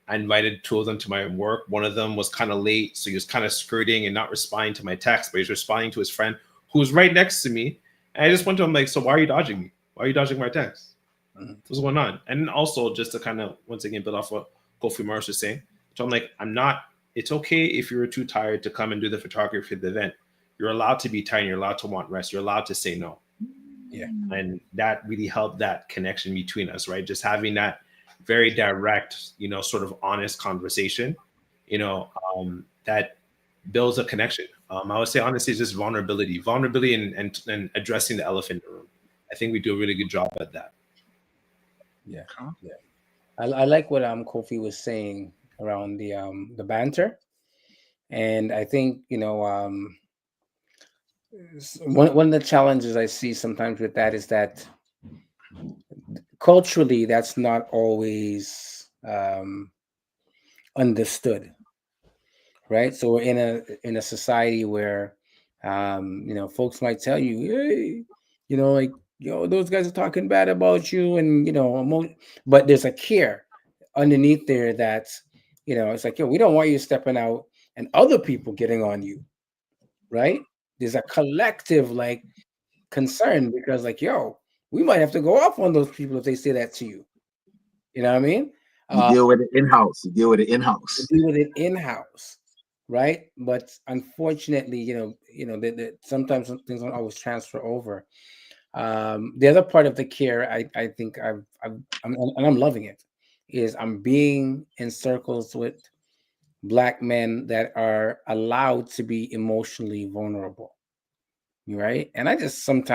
I invited two of them to my work. One of them was kind of late, so he was kind of skirting and not responding to my text, but he's responding to his friend who was right next to me. And I just went to him like, so why are you dodging me? Why are you dodging my text? What's going on? And also just to kind of, once again, build off what Kofi Morris was saying. So I'm like, it's okay if you're too tired to come and do the photography of the event. You're allowed to be tired. You're allowed to want rest. You're allowed to say no. Yeah. And that really helped that connection between us, right? Just having that very direct, sort of honest conversation, that builds a connection. I would say honestly, it's just vulnerability and addressing the elephant in the room. I think we do a really good job at that. Yeah. Yeah. I like what Kofi was saying around the banter. And I think, one of the challenges I see sometimes with that is that culturally that's not always understood, right? So we're in a society where folks might tell you, hey, like, those guys are talking bad about you, and but there's a care underneath there that's it's like, we don't want you stepping out and other people getting on you, right? There's a collective like concern, because like, we might have to go off on those people if they say that to you. You know what I mean? You deal with it in-house. Right? But unfortunately, sometimes things don't always transfer over. The other part of the care, I think I'm loving it, is I'm being in circles with Black men that are allowed to be emotionally vulnerable. Right? And I just look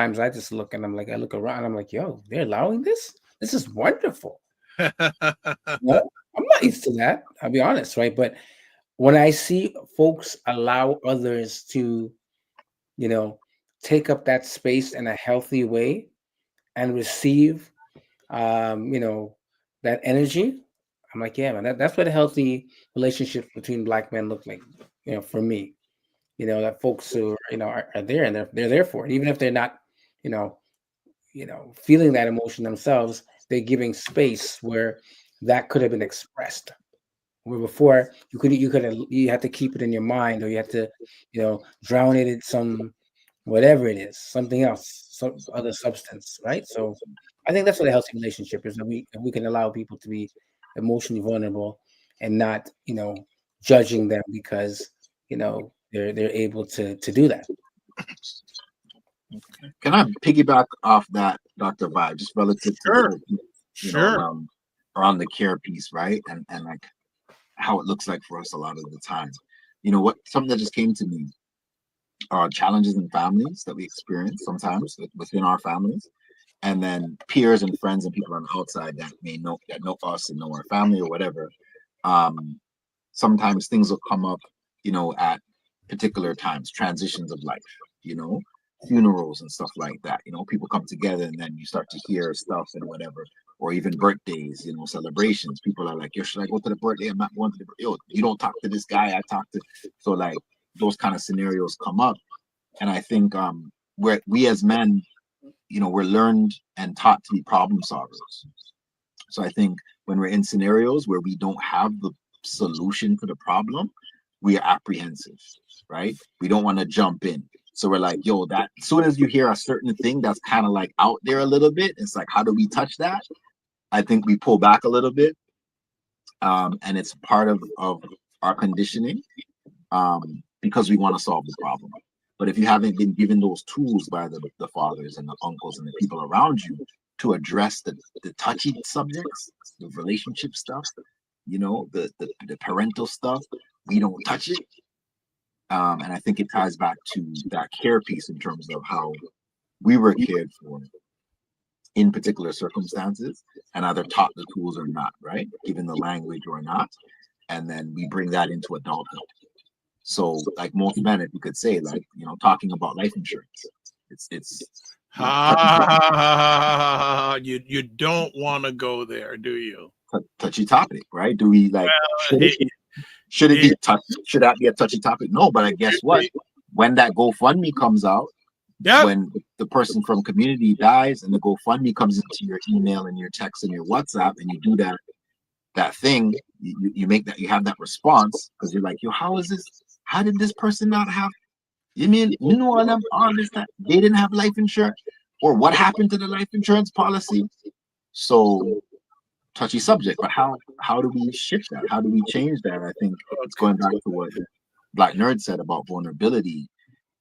and I look around, I'm like, they're allowing this? This is wonderful. I'm not used to that, I'll be honest, right? But when I see folks allow others to, take up that space in a healthy way and receive, that energy, I'm like, yeah, man, that's what a healthy relationship between Black men look like, for me. That folks who are there, and they're there for it, even if they're not, feeling that emotion themselves. They're giving space where that could have been expressed. Where before you had to keep it in your mind, or you had to, drown it in some, whatever it is, something else, some other substance, right? So I think that's what a healthy relationship is. That we can allow people to be emotionally vulnerable and not, judging them because, they're able to do that. Can I piggyback off that, Dr. Vibe, just relative to around the care piece, right? And like how it looks like for us a lot of the time. Something that just came to me are challenges in families that we experience sometimes within our families, and then peers and friends and people on the outside that know us and know our family or whatever. Sometimes things will come up, at particular times, transitions of life, funerals and stuff like that. You know, people come together and then you start to hear stuff and whatever, or even birthdays, you know, celebrations. People are like, yo, should I go to the birthday? I'm not going to the birthday. Yo, you don't talk to this guy, I talk to. So like those kind of scenarios come up. And I think we as men, you know, we're learned and taught to be problem solvers. So I think when we're in scenarios where we don't have the solution to the problem, we are apprehensive, right? We don't want to jump in. So we're like, yo, that as soon as you hear a certain thing that's kind of like out there a little bit, it's like, how do we touch that? I think we pull back a little bit. And it's part of our conditioning because we want to solve the problem. But if you haven't been given those tools by the fathers and the uncles and the people around you to address the touchy subjects, the relationship stuff, you know, the parental stuff, we don't touch it. And I think it ties back to that care piece in terms of how we were cared for in particular circumstances and either taught the tools or not, right? Given the language or not. And then we bring that into adulthood. So like most men, if you could say, like, you know, talking about life insurance, it's you don't want to go there, do you? Touchy topic, right? Do we like should that be a touchy topic? No, but I guess what? When that GoFundMe comes out, when the person from community dies and the GoFundMe comes into your email and your text and your WhatsApp, and you do that thing, you make that, you have that response because you're like, yo, how is this? How did this person not have? You mean you know all this that they didn't have life insurance, or what happened to the life insurance policy? So touchy subject, but how do we shift that? How do we change that? I think it's going back to what Black Nerd said about vulnerability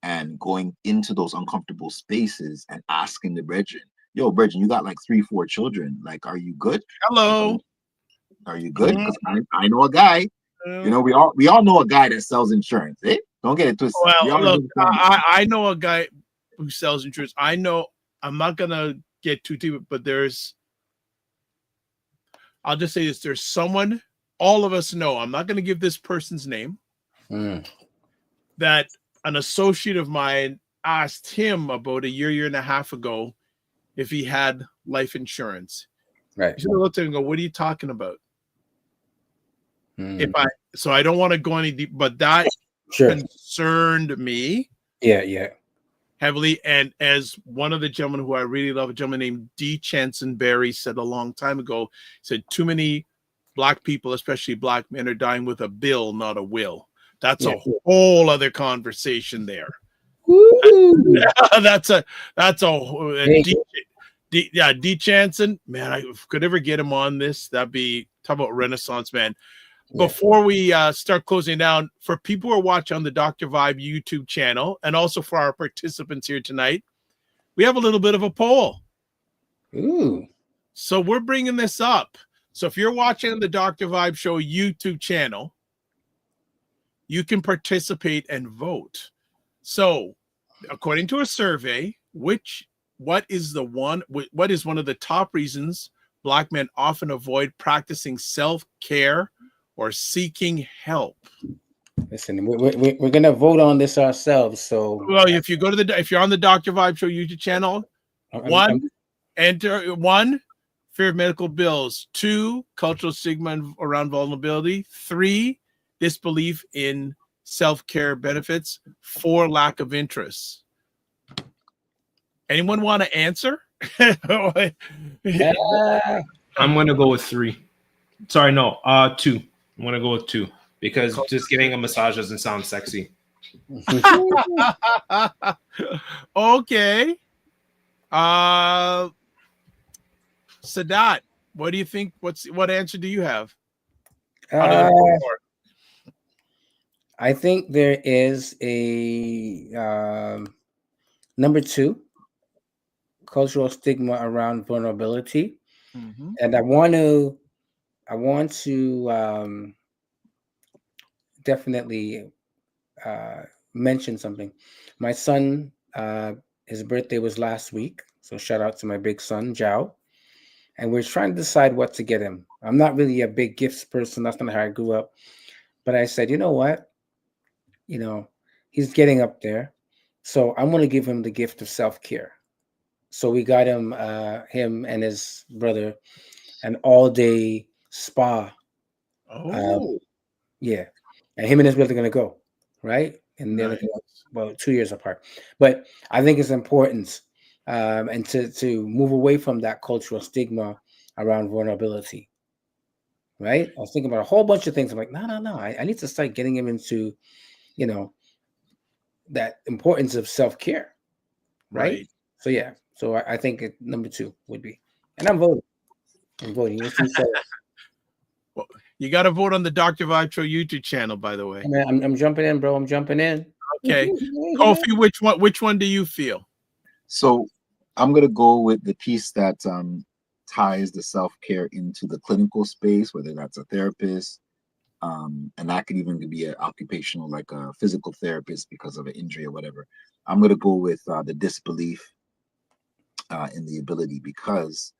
and going into those uncomfortable spaces and asking the brethren, yo, brethren, you got like 3-4 children. Like, are you good? Hello. Are you good? Because I know a guy. You know, we all know a guy that sells insurance. Eh? Don't get it twisted. Well, look, I know a guy who sells insurance. I know, I'm not gonna get too deep, but I'll just say this: there's someone all of us know. I'm not gonna give this person's name. That an associate of mine asked him about a year and a half ago if he had life insurance. Right. He looked at him and go, "What are you talking about?" So I don't want to go any deep, but that concerned me. Yeah. Heavily. And as one of the gentlemen who I really love, a gentleman named D. Chansonberry, said a long time ago, said too many Black people, especially Black men, are dying with a bill, not a will. That's a whole other conversation there. That's a D. Chanson, man, I could ever get him on this. That'd be, talk about Renaissance man. Before we start closing down, for people who are watching on the Dr. Vibe YouTube channel, and also for our participants here tonight, we have a little bit of a poll. Ooh. So we're bringing this up. So if you're watching the Dr. Vibe Show YouTube channel, you can participate and vote. So according to a survey, what is one of the top reasons Black men often avoid practicing self-care or seeking help? Listen, we're gonna vote on this ourselves. So, well, if you're on the Dr. Vibe Show YouTube channel, enter 1, fear of medical bills; 2, cultural stigma around vulnerability; 3, disbelief in self-care benefits; 4, lack of interest. Anyone want to answer? I'm gonna go with 3. Sorry, no, 2. I'm gonna go with 2 because just getting a massage doesn't sound sexy. Okay. Sadat, what do you think? What answer do you have? I think there is a number 2, cultural stigma around vulnerability, and I want to definitely mention something. My son, his birthday was last week, so shout out to my big son, Jao. And we're trying to decide what to get him. I'm not really a big gifts person. That's not how I grew up. But I said, you know what? You know, he's getting up there. So I'm going to give him the gift of self-care. So we got him and his brother an all-day spa. Yeah, and him and his brother are going to go, right? And they're looking about 2 years apart. But I think it's important and to move away from that cultural stigma around vulnerability, right? I was thinking about a whole bunch of things. I'm like, no. I need to start getting him into, that importance of self-care, right? So yeah, so I think number 2 would be, and I'm voting. You'll see. Well, you got to vote on the Dr. Vibe Show YouTube channel, by the way. I'm jumping in, bro. I'm jumping in. Okay, Kofi, which one do you feel? So I'm gonna go with the piece that ties the self-care into the clinical space, whether that's a therapist, and that could even be an occupational, like a physical therapist because of an injury or whatever. I'm gonna go with the disbelief in the ability, because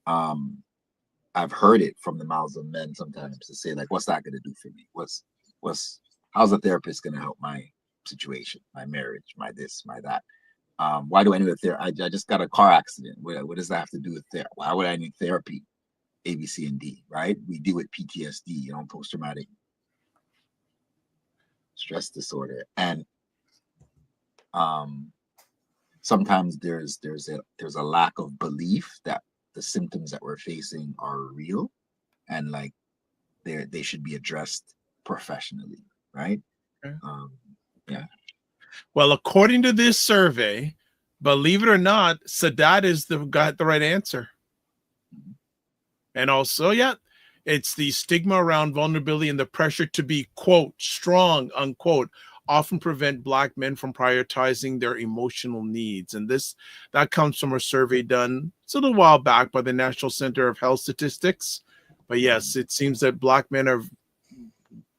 I've heard it from the mouths of men sometimes to say, like, what's that gonna do for me? How's a therapist gonna help my situation, my marriage, my this, my that? Why do I need a therapy? I just got a car accident. What does that have to do with therapy? Why would I need therapy? A, B, C, and D, right? We deal with PTSD, post-traumatic stress disorder. And sometimes there's a lack of belief that the symptoms that we're facing are real, and like they should be addressed professionally, right? Okay. Yeah. Well, according to this survey, believe it or not, Sadat got the right answer. And also, it's the stigma around vulnerability and the pressure to be, quote, strong, unquote, often prevent Black men from prioritizing their emotional needs. And that comes from a survey done a little while back by the National Center of Health Statistics. But yes, it seems that Black men are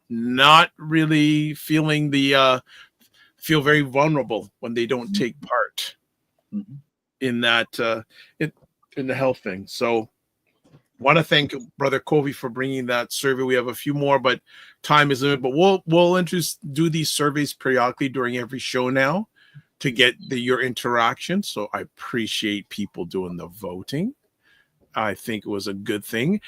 not really feel very vulnerable when they don't take part in that in the health thing. So want to thank Brother Kofi for bringing that survey. We have a few more, but time is limited. But we'll do these surveys periodically during every show now to get your interaction. So I appreciate people doing the voting. I think it was a good thing.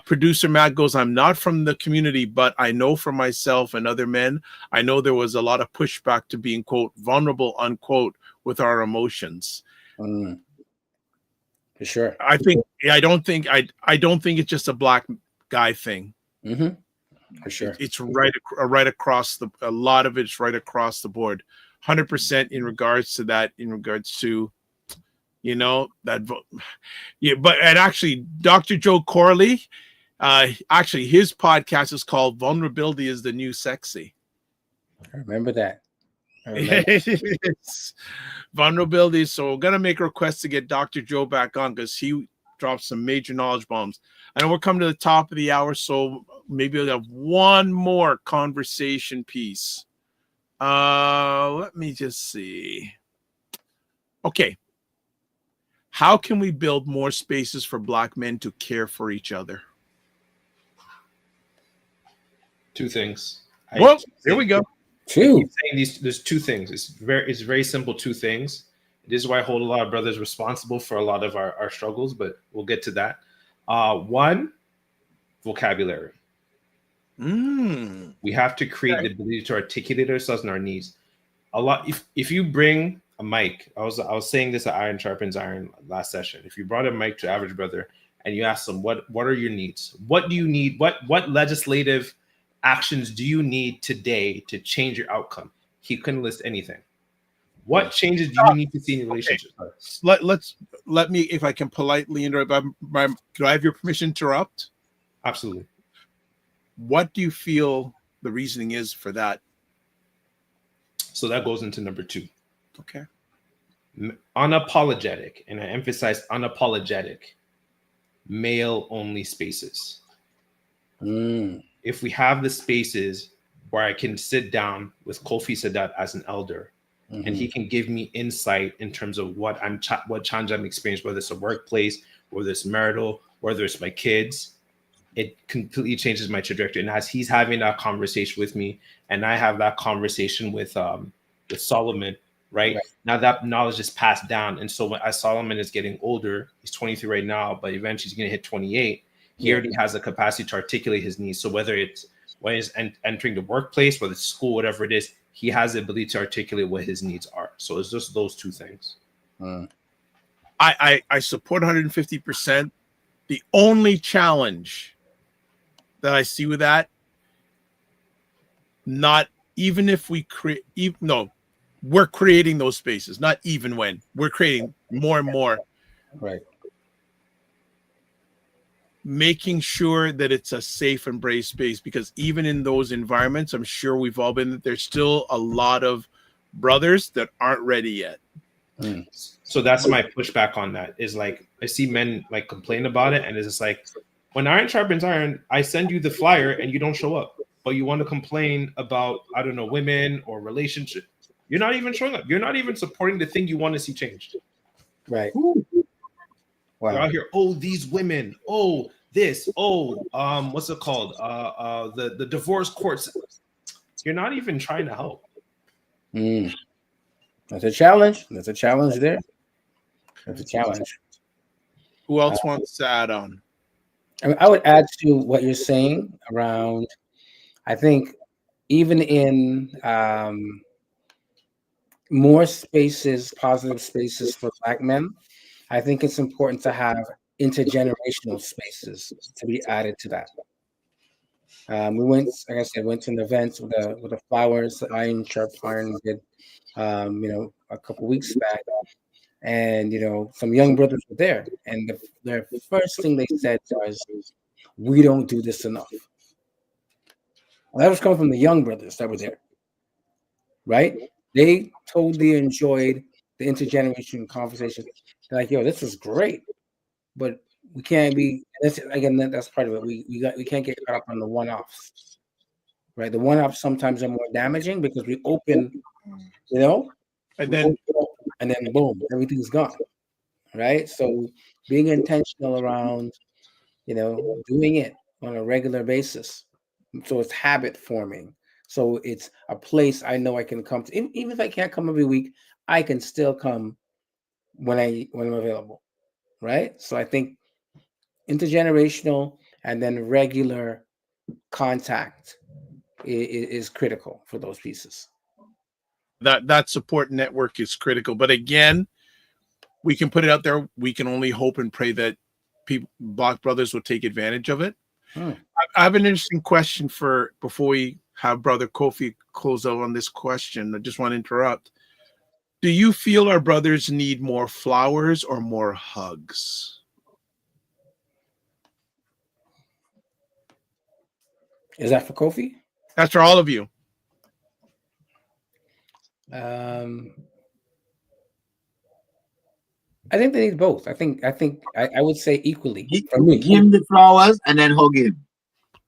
Producer Matt goes, I'm not from the community, but I know for myself and other men, I know there was a lot of pushback to being, quote, vulnerable, unquote, with our emotions. For sure. I don't think it's just a Black guy thing. For sure. It's right across a lot of it's right across the board. 100% in regards to that, that. Yeah, and actually, Dr. Joe Corley, actually his podcast is called Vulnerability is the New Sexy. I remember that. It's vulnerability. So we're gonna make a request to get Dr. Joe back on, because he dropped some major knowledge bombs. I know we're coming to the top of the hour, so maybe we'll have one more conversation piece. Let me just see. Okay. How can we build more spaces for Black men to care for each other? 2 things. Well, here we go. There's 2 things. It's very simple 2 things. This is why I hold a lot of brothers responsible for a lot of our struggles, but we'll get to that. 1, vocabulary. We have to create the ability to articulate ourselves and our needs. If you bring a mic, I was saying this at Iron Sharpens Iron last session. If you brought a mic to average brother and you ask them, what are your needs? What do you need? What legislative actions do you need today to change your outcome? He couldn't list anything. What changes do you need to see in your relationship? Let me, if I can politely interrupt. Do I have your permission to interrupt? Absolutely. What do you feel the reasoning is for that? So that goes into number 2. Okay. Unapologetic, and I emphasize unapologetic, male-only spaces. If we have the spaces where I can sit down with Kofi Sadat as an elder, and he can give me insight in terms of what challenge I'm experiencing, whether it's a workplace, whether it's marital, whether it's my kids, it completely changes my trajectory. And as he's having that conversation with me, and I have that conversation with Solomon, right? Now that knowledge is passed down. And so as Solomon is getting older, he's 23 right now, but eventually he's going to hit 28. He already has the capacity to articulate his needs. So whether it's when he's entering the workplace, whether it's school, whatever it is, he has the ability to articulate what his needs are. So it's just those two things. I support 150%. The only challenge that I see with that, not even if we create, we're creating those spaces, not even when we're creating more and more. Right. Making sure that it's a safe and brave space, because even in those environments, I'm sure we've all been, there's still a lot of brothers that aren't ready yet. So that's my pushback on that, is like, I see men like complain about it, and it's just like, when iron sharpens iron, I send you the flyer and you don't show up, but you want to complain about, I don't know, women or relationships. You're not even showing up. You're not even supporting the thing you want to see changed. Right. Wow. You're out here, oh, these women, oh, this, oh, what's it called? The divorce courts. You're not even trying to help. That's a challenge. There's a challenge there. That's a challenge. Who else wants to add on? I would add to what you're saying around, I think even in more spaces, positive spaces for Black men, I think it's important to have intergenerational spaces to be added to that. We went, like I said, went to an event with the flowers, Iron Sharp Iron did, a couple weeks back, and some young brothers were there, and the first thing they said was, "We don't do this enough." Well, that was coming from the young brothers that were there, right? They totally enjoyed the intergenerational conversation. They're like, "Yo, this was great, but we can't be." That's part of it. We can't get caught up on the one-offs, right? The one-offs sometimes are more damaging because we open, and then boom, everything's gone, right? So being intentional around, doing it on a regular basis, so it's habit forming. So it's a place I know I can come to. Even if I can't come every week, I can still come when I'm available, right? So I think intergenerational and then regular contact is critical for those pieces. That support network is critical. But again, we can put it out there. We can only hope and pray that Black brothers will take advantage of it. I have an interesting question before we have Brother Kofi close out on this question. I just want to interrupt. Do you feel our brothers need more flowers or more hugs? Is that for Kofi? That's for all of you. I think they need both. I think I would say equally. For me, give him the flowers and then hug him.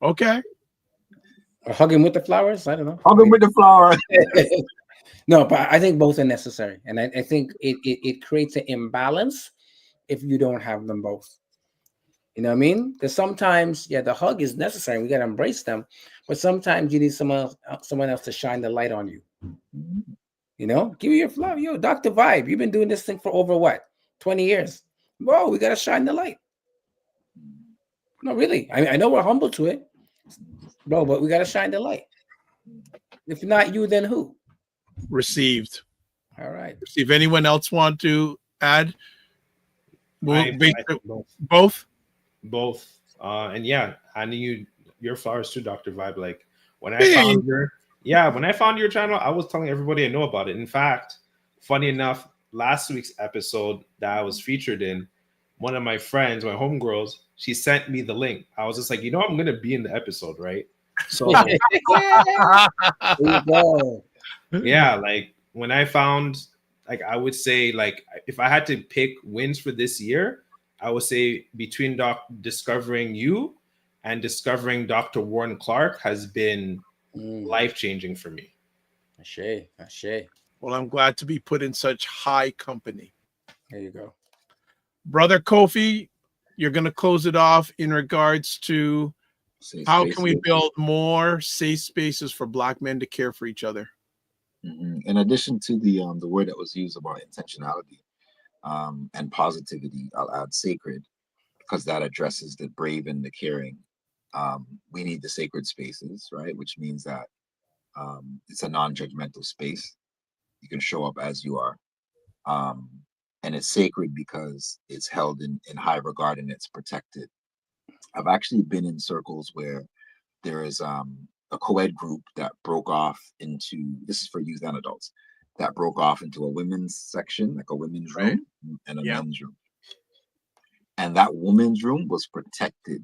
Okay. Or hug him with the flowers. I don't know. Hug him with the flowers. No, but I think both are necessary, and I think it creates an imbalance if you don't have them both. You know what I mean? Because sometimes, the hug is necessary. We got to embrace them, but sometimes you need someone else to shine the light on you. Give you your flower. Yo, Dr. Vibe, you've been doing this thing for over what? 20 years. Whoa, we got to shine the light. No, really. I know we're humble to it, bro, but we got to shine the light. If not you, then who? Received. All right. If anyone else want to add? Both? Both. And yeah, I need your flowers too, Dr. Vibe. Like when I found your channel, I was telling everybody I know about it. In fact, funny enough, last week's episode that I was featured in, one of my friends, my homegirls, she sent me the link. I was just like, I'm going to be in the episode, right? So, yeah, like when I found, like, I would say, like, if I had to pick wins for this year, I would say between discovering you and discovering Dr. Warren Clark has been life-changing for me. Ashe. Well, I'm glad to be put in such high company. There you go. Brother Kofi, you're going to close it off in regards to how can we build more safe spaces for Black men to care for each other? In addition to the word that was used about intentionality and positivity, I'll add sacred, because that addresses the brave and the caring. We need the sacred spaces, right? Which means that it's a non-judgmental space. You can show up as you are. And it's sacred because it's held in high regard and it's protected. I've actually been in circles where there is a co-ed group that broke off into, this is for youth and adults, that broke off into a women's section, like a women's room and a men's room. And that women's room was protected.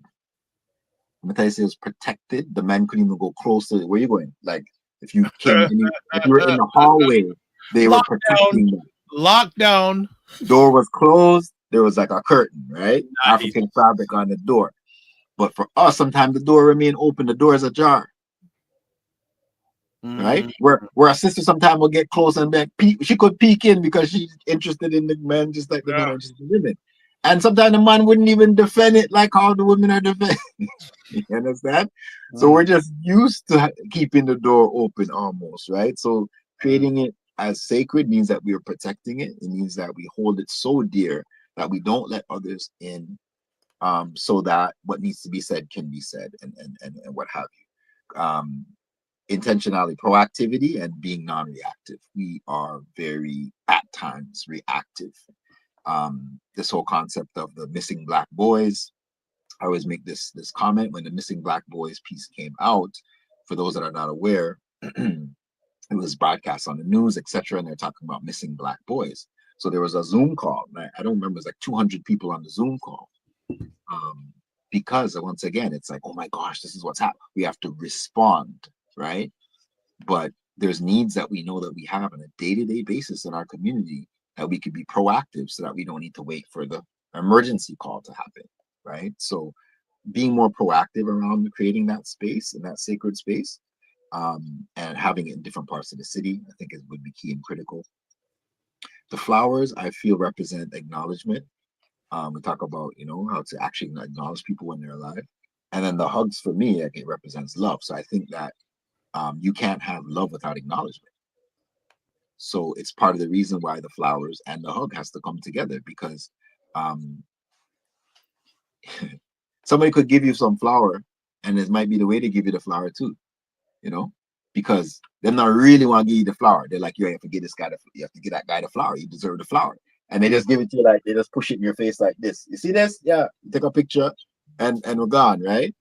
I'm gonna tell you, it was protected. The men couldn't even go close to it. Where are you going? Like if you came in, if you were in the hallway, they were protecting you. Lockdown. Door was closed. There was like a curtain, right? Nice. African fabric on the door. But for us, sometimes the door remain open. The door is ajar. Right? Where our sister sometimes will get close and like peek. She could peek in because she's interested in the men, just like the men are interested in women. And sometimes the man wouldn't even defend it like how the women are defending. You understand? So we're just used to keeping the door open almost, right? So creating it as sacred means that we are protecting it. It means that we hold it so dear that we don't let others in, so that what needs to be said can be said, and what have you. Intentionality, proactivity, and being non-reactive. We are very, at times, reactive. This whole concept of the missing Black boys. I always make this comment when the missing Black boys piece came out. For those that are not aware, it was broadcast on the news, etc., and they're talking about missing Black boys. So there was a Zoom call. I don't remember. It was like 200 people on the Zoom call. Because once again, it's like, oh my gosh, this is what's happening. We have to respond, right? But there's needs that we know that we have on a day-to-day basis in our community that we could be proactive so that we don't need to wait for the emergency call to happen, right? So being more proactive around creating that space and that sacred space, and having it in different parts of the city, I think it would be key and critical. The flowers, I feel, represent acknowledgement. We talk about, how to actually acknowledge people when they're alive. And then the hugs, for me, like, it represents love. So I think that you can't have love without acknowledgement. So it's part of the reason why the flowers and the hug has to come together, because somebody could give you some flower and this might be the way to give you the flower too, because they're not really want to give you the flower. They're like, you have to give this guy you have to give that guy the flower. You deserve the flower. And they just give it to you, like they just push it in your face like this. You see this? Yeah. Take a picture and we're gone, right?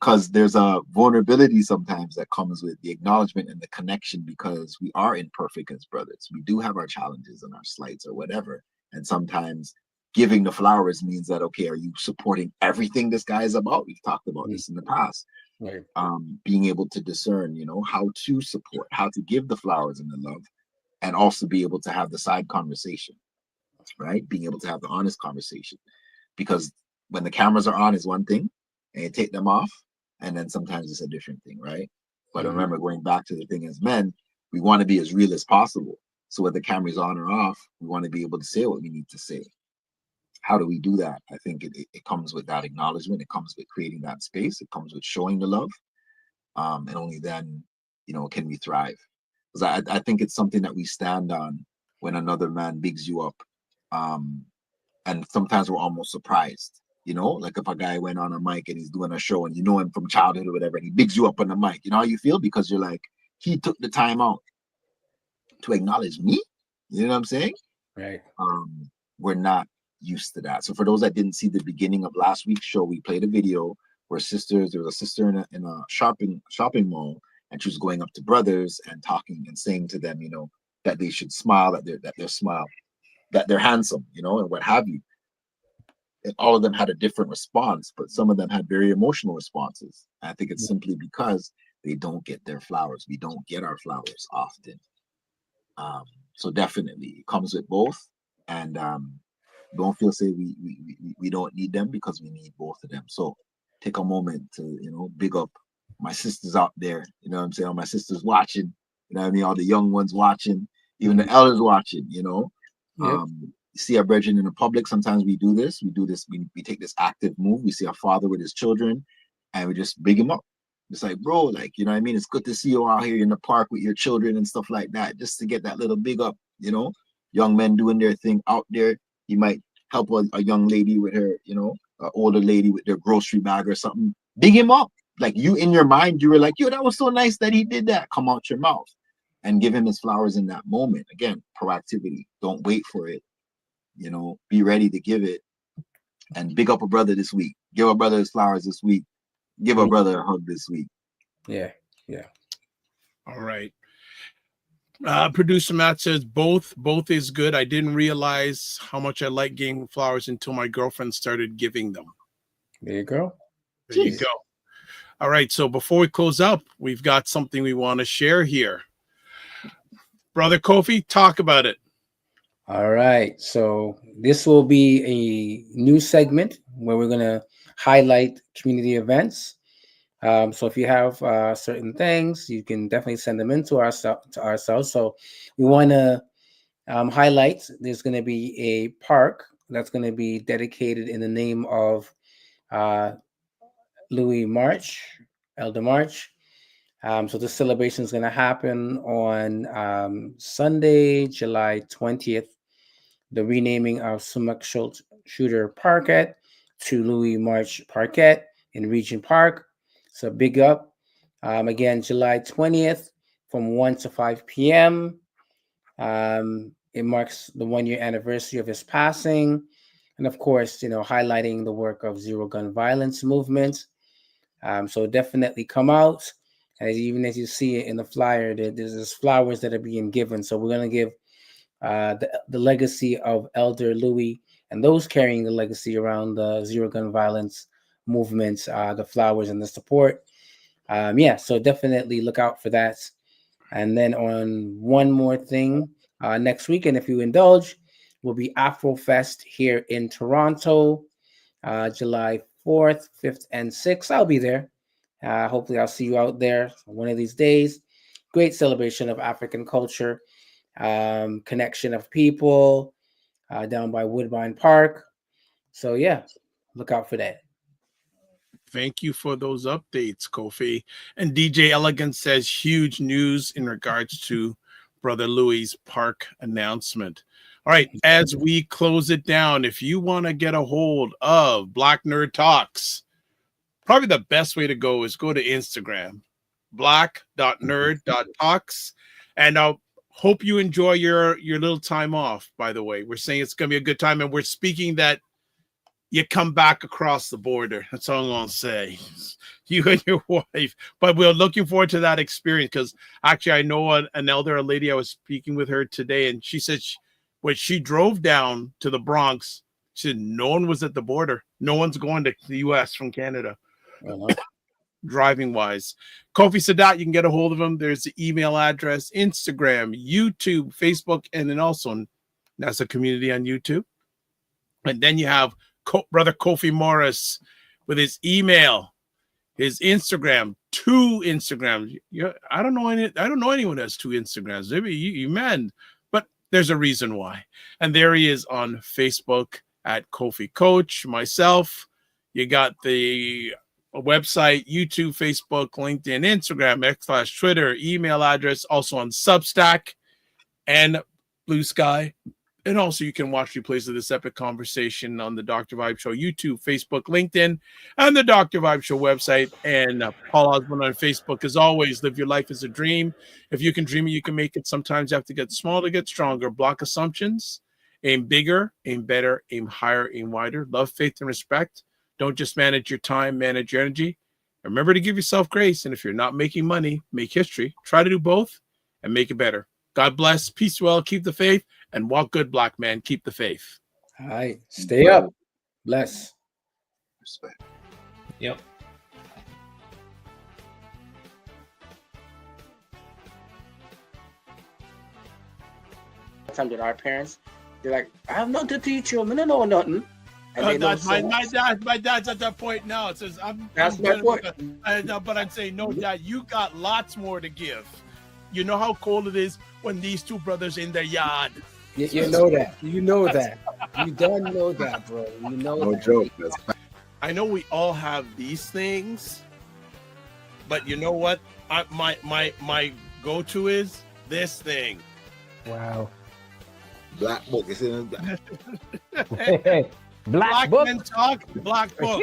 Because there's a vulnerability sometimes that comes with the acknowledgement and the connection, because we are imperfect as brothers. We do have our challenges and our slights or whatever. And sometimes giving the flowers means that, okay, are you supporting everything this guy is about? We've talked about this in the past. Right. Being able to discern, how to support, how to give the flowers and the love, and also be able to have the side conversation, right? Being able to have the honest conversation, because when the cameras are on is one thing, and you take them off, and then sometimes it's a different thing, right? But remember, going back to the thing, as men, we want to be as real as possible. So whether the camera's on or off, we want to be able to say what we need to say. How do we do that? I think it comes with that acknowledgement. It comes with creating that space. It comes with showing the love. And only then, can we thrive. Because I think it's something that we stand on when another man bigs you up. And sometimes we're almost surprised. Like if a guy went on a mic and he's doing a show and you know him from childhood or whatever, and he bigs you up on the mic, you know how you feel? Because you're like, he took the time out to acknowledge me. You know what I'm saying? Right. We're not used to that. So for those that didn't see the beginning of last week's show, we played a video where there was a sister in a shopping mall, and she was going up to brothers and talking and saying to them, that they should smile, that they're handsome, and what have you. And all of them had a different response, but some of them had very emotional responses. And I think it's simply because they don't get their flowers. We don't get our flowers often. So definitely it comes with both. And don't feel say we don't need them, because we need both of them. So take a moment to, big up my sisters out there. You know what I'm saying? All my sisters watching, you know what I mean? All the young ones watching, even the elders watching, see our brethren in the public. Sometimes we do this. We take this active move. We see our father with his children, and we just big him up. It's like, bro, like, you know what I mean? It's good to see you out here in the park with your children and stuff like that, just to get that little big up, you know, young men doing their thing out there. You might help a young lady with her, you know, an older lady with their grocery bag or something. Big him up. Like, you in your mind, you were like, yo, that was so nice that he did that. Come out your mouth and give him his flowers in that moment. Again, proactivity. Don't wait for it. You know, be ready to give it. And big up a brother this week. Give a brother his flowers this week. Give a brother a hug this week. Yeah. All right. Producer Matt says both is good. I didn't realize how much I like giving flowers until my girlfriend started giving them. There you go. There you go. All right. So before we close up, we've got something we want to share here. Brother Kofi, talk about it. All right. So this will be a new segment where we're going to highlight community events. So if you have certain things, you can definitely send them in to ourselves. So we want to highlight, there's going to be a park that's going to be dedicated in the name of Louis March, Elder March. So this celebration is going to happen on Sunday, July 20th. The renaming of Sumac Schultz Shooter Parkette to Louis March Parkette in Regent Park. So big up. Again, July 20th from 1 to 5 p.m. It marks the 1-year anniversary of his passing. And of course, you know, highlighting the work of Zero Gun Violence movement. So definitely come out. And even as you see it in the flyer, there's flowers that are being given. So we're going to give the legacy of Elder Louis and those carrying the legacy around the Zero Gun Violence movement, the flowers and the support. So definitely look out for that. And then on one more thing, next weekend, if you indulge, will be Afrofest here in Toronto, July 4th, 5th, and 6th. I'll be there. Hopefully I'll see you out there one of these days. Great celebration of African culture, connection of people down by Woodbine Park. So yeah, look out for that. Thank you for those updates, Kofi. And DJ Elegant says huge news in regards to Brother Louis' park announcement. All right, as we close it down, if you want to get a hold of Black Nerd Talks, probably the best way to go is go to Instagram, black.nerd.talks. And I'll hope you enjoy your little time off, by the way. We're saying it's going to be a good time, and we're speaking that you come back across the border. That's all I'm going to say. You and your wife. But we're looking forward to that experience because actually I know an elder lady, I was speaking with her today, and she said when she drove down to the Bronx, she said no one was at the border. No one's going to the U.S. from Canada. Driving wise. Kofi Sadat, you can get a hold of him. There's the email address, Instagram, YouTube, Facebook, and then also that's a community on YouTube. And then you have Brother Kofi Morris with his email, his Instagram, 2 Instagrams. I don't know anyone who has 2 Instagrams. Maybe you man, but there's a reason why. And there he is on Facebook at Kofi Coach. Myself, you got the website, YouTube, Facebook, LinkedIn, Instagram, X/Twitter, email address, also on Substack and Blue Sky. And also you can watch replays of this epic conversation on the Dr. Vibe Show, YouTube, Facebook, LinkedIn, and the Dr. Vibe Show website. And Paul Osborne on Facebook. As always, live your life as a dream. If you can dream it, you can make it. Sometimes you have to get small to get stronger. Block assumptions. Aim bigger, aim better, aim higher, aim wider. Love, faith, and respect. Don't just manage your time, manage your energy. Remember to give yourself grace. And if you're not making money, make history. Try to do both and make it better. God bless. Peace well. Keep the faith. And walk good, Black man. Keep the faith. All right. Stay up. Bless. Respect. Yep. Time that our parents, they're like, I have nothing to teach you. I don't know nothing. And they know my dad's at that point now. It says, That's my point. But I'm saying, no, Dad, you got lots more to give. You know how cold it is when these 2 brothers in their yard. You know that. You know that. You don't know that, bro. You know No that. joke. I know we all have these things, But you know what? My go-to is this thing. Wow. Black book. It's in the black. Black Black book. Men Talk, Black Book.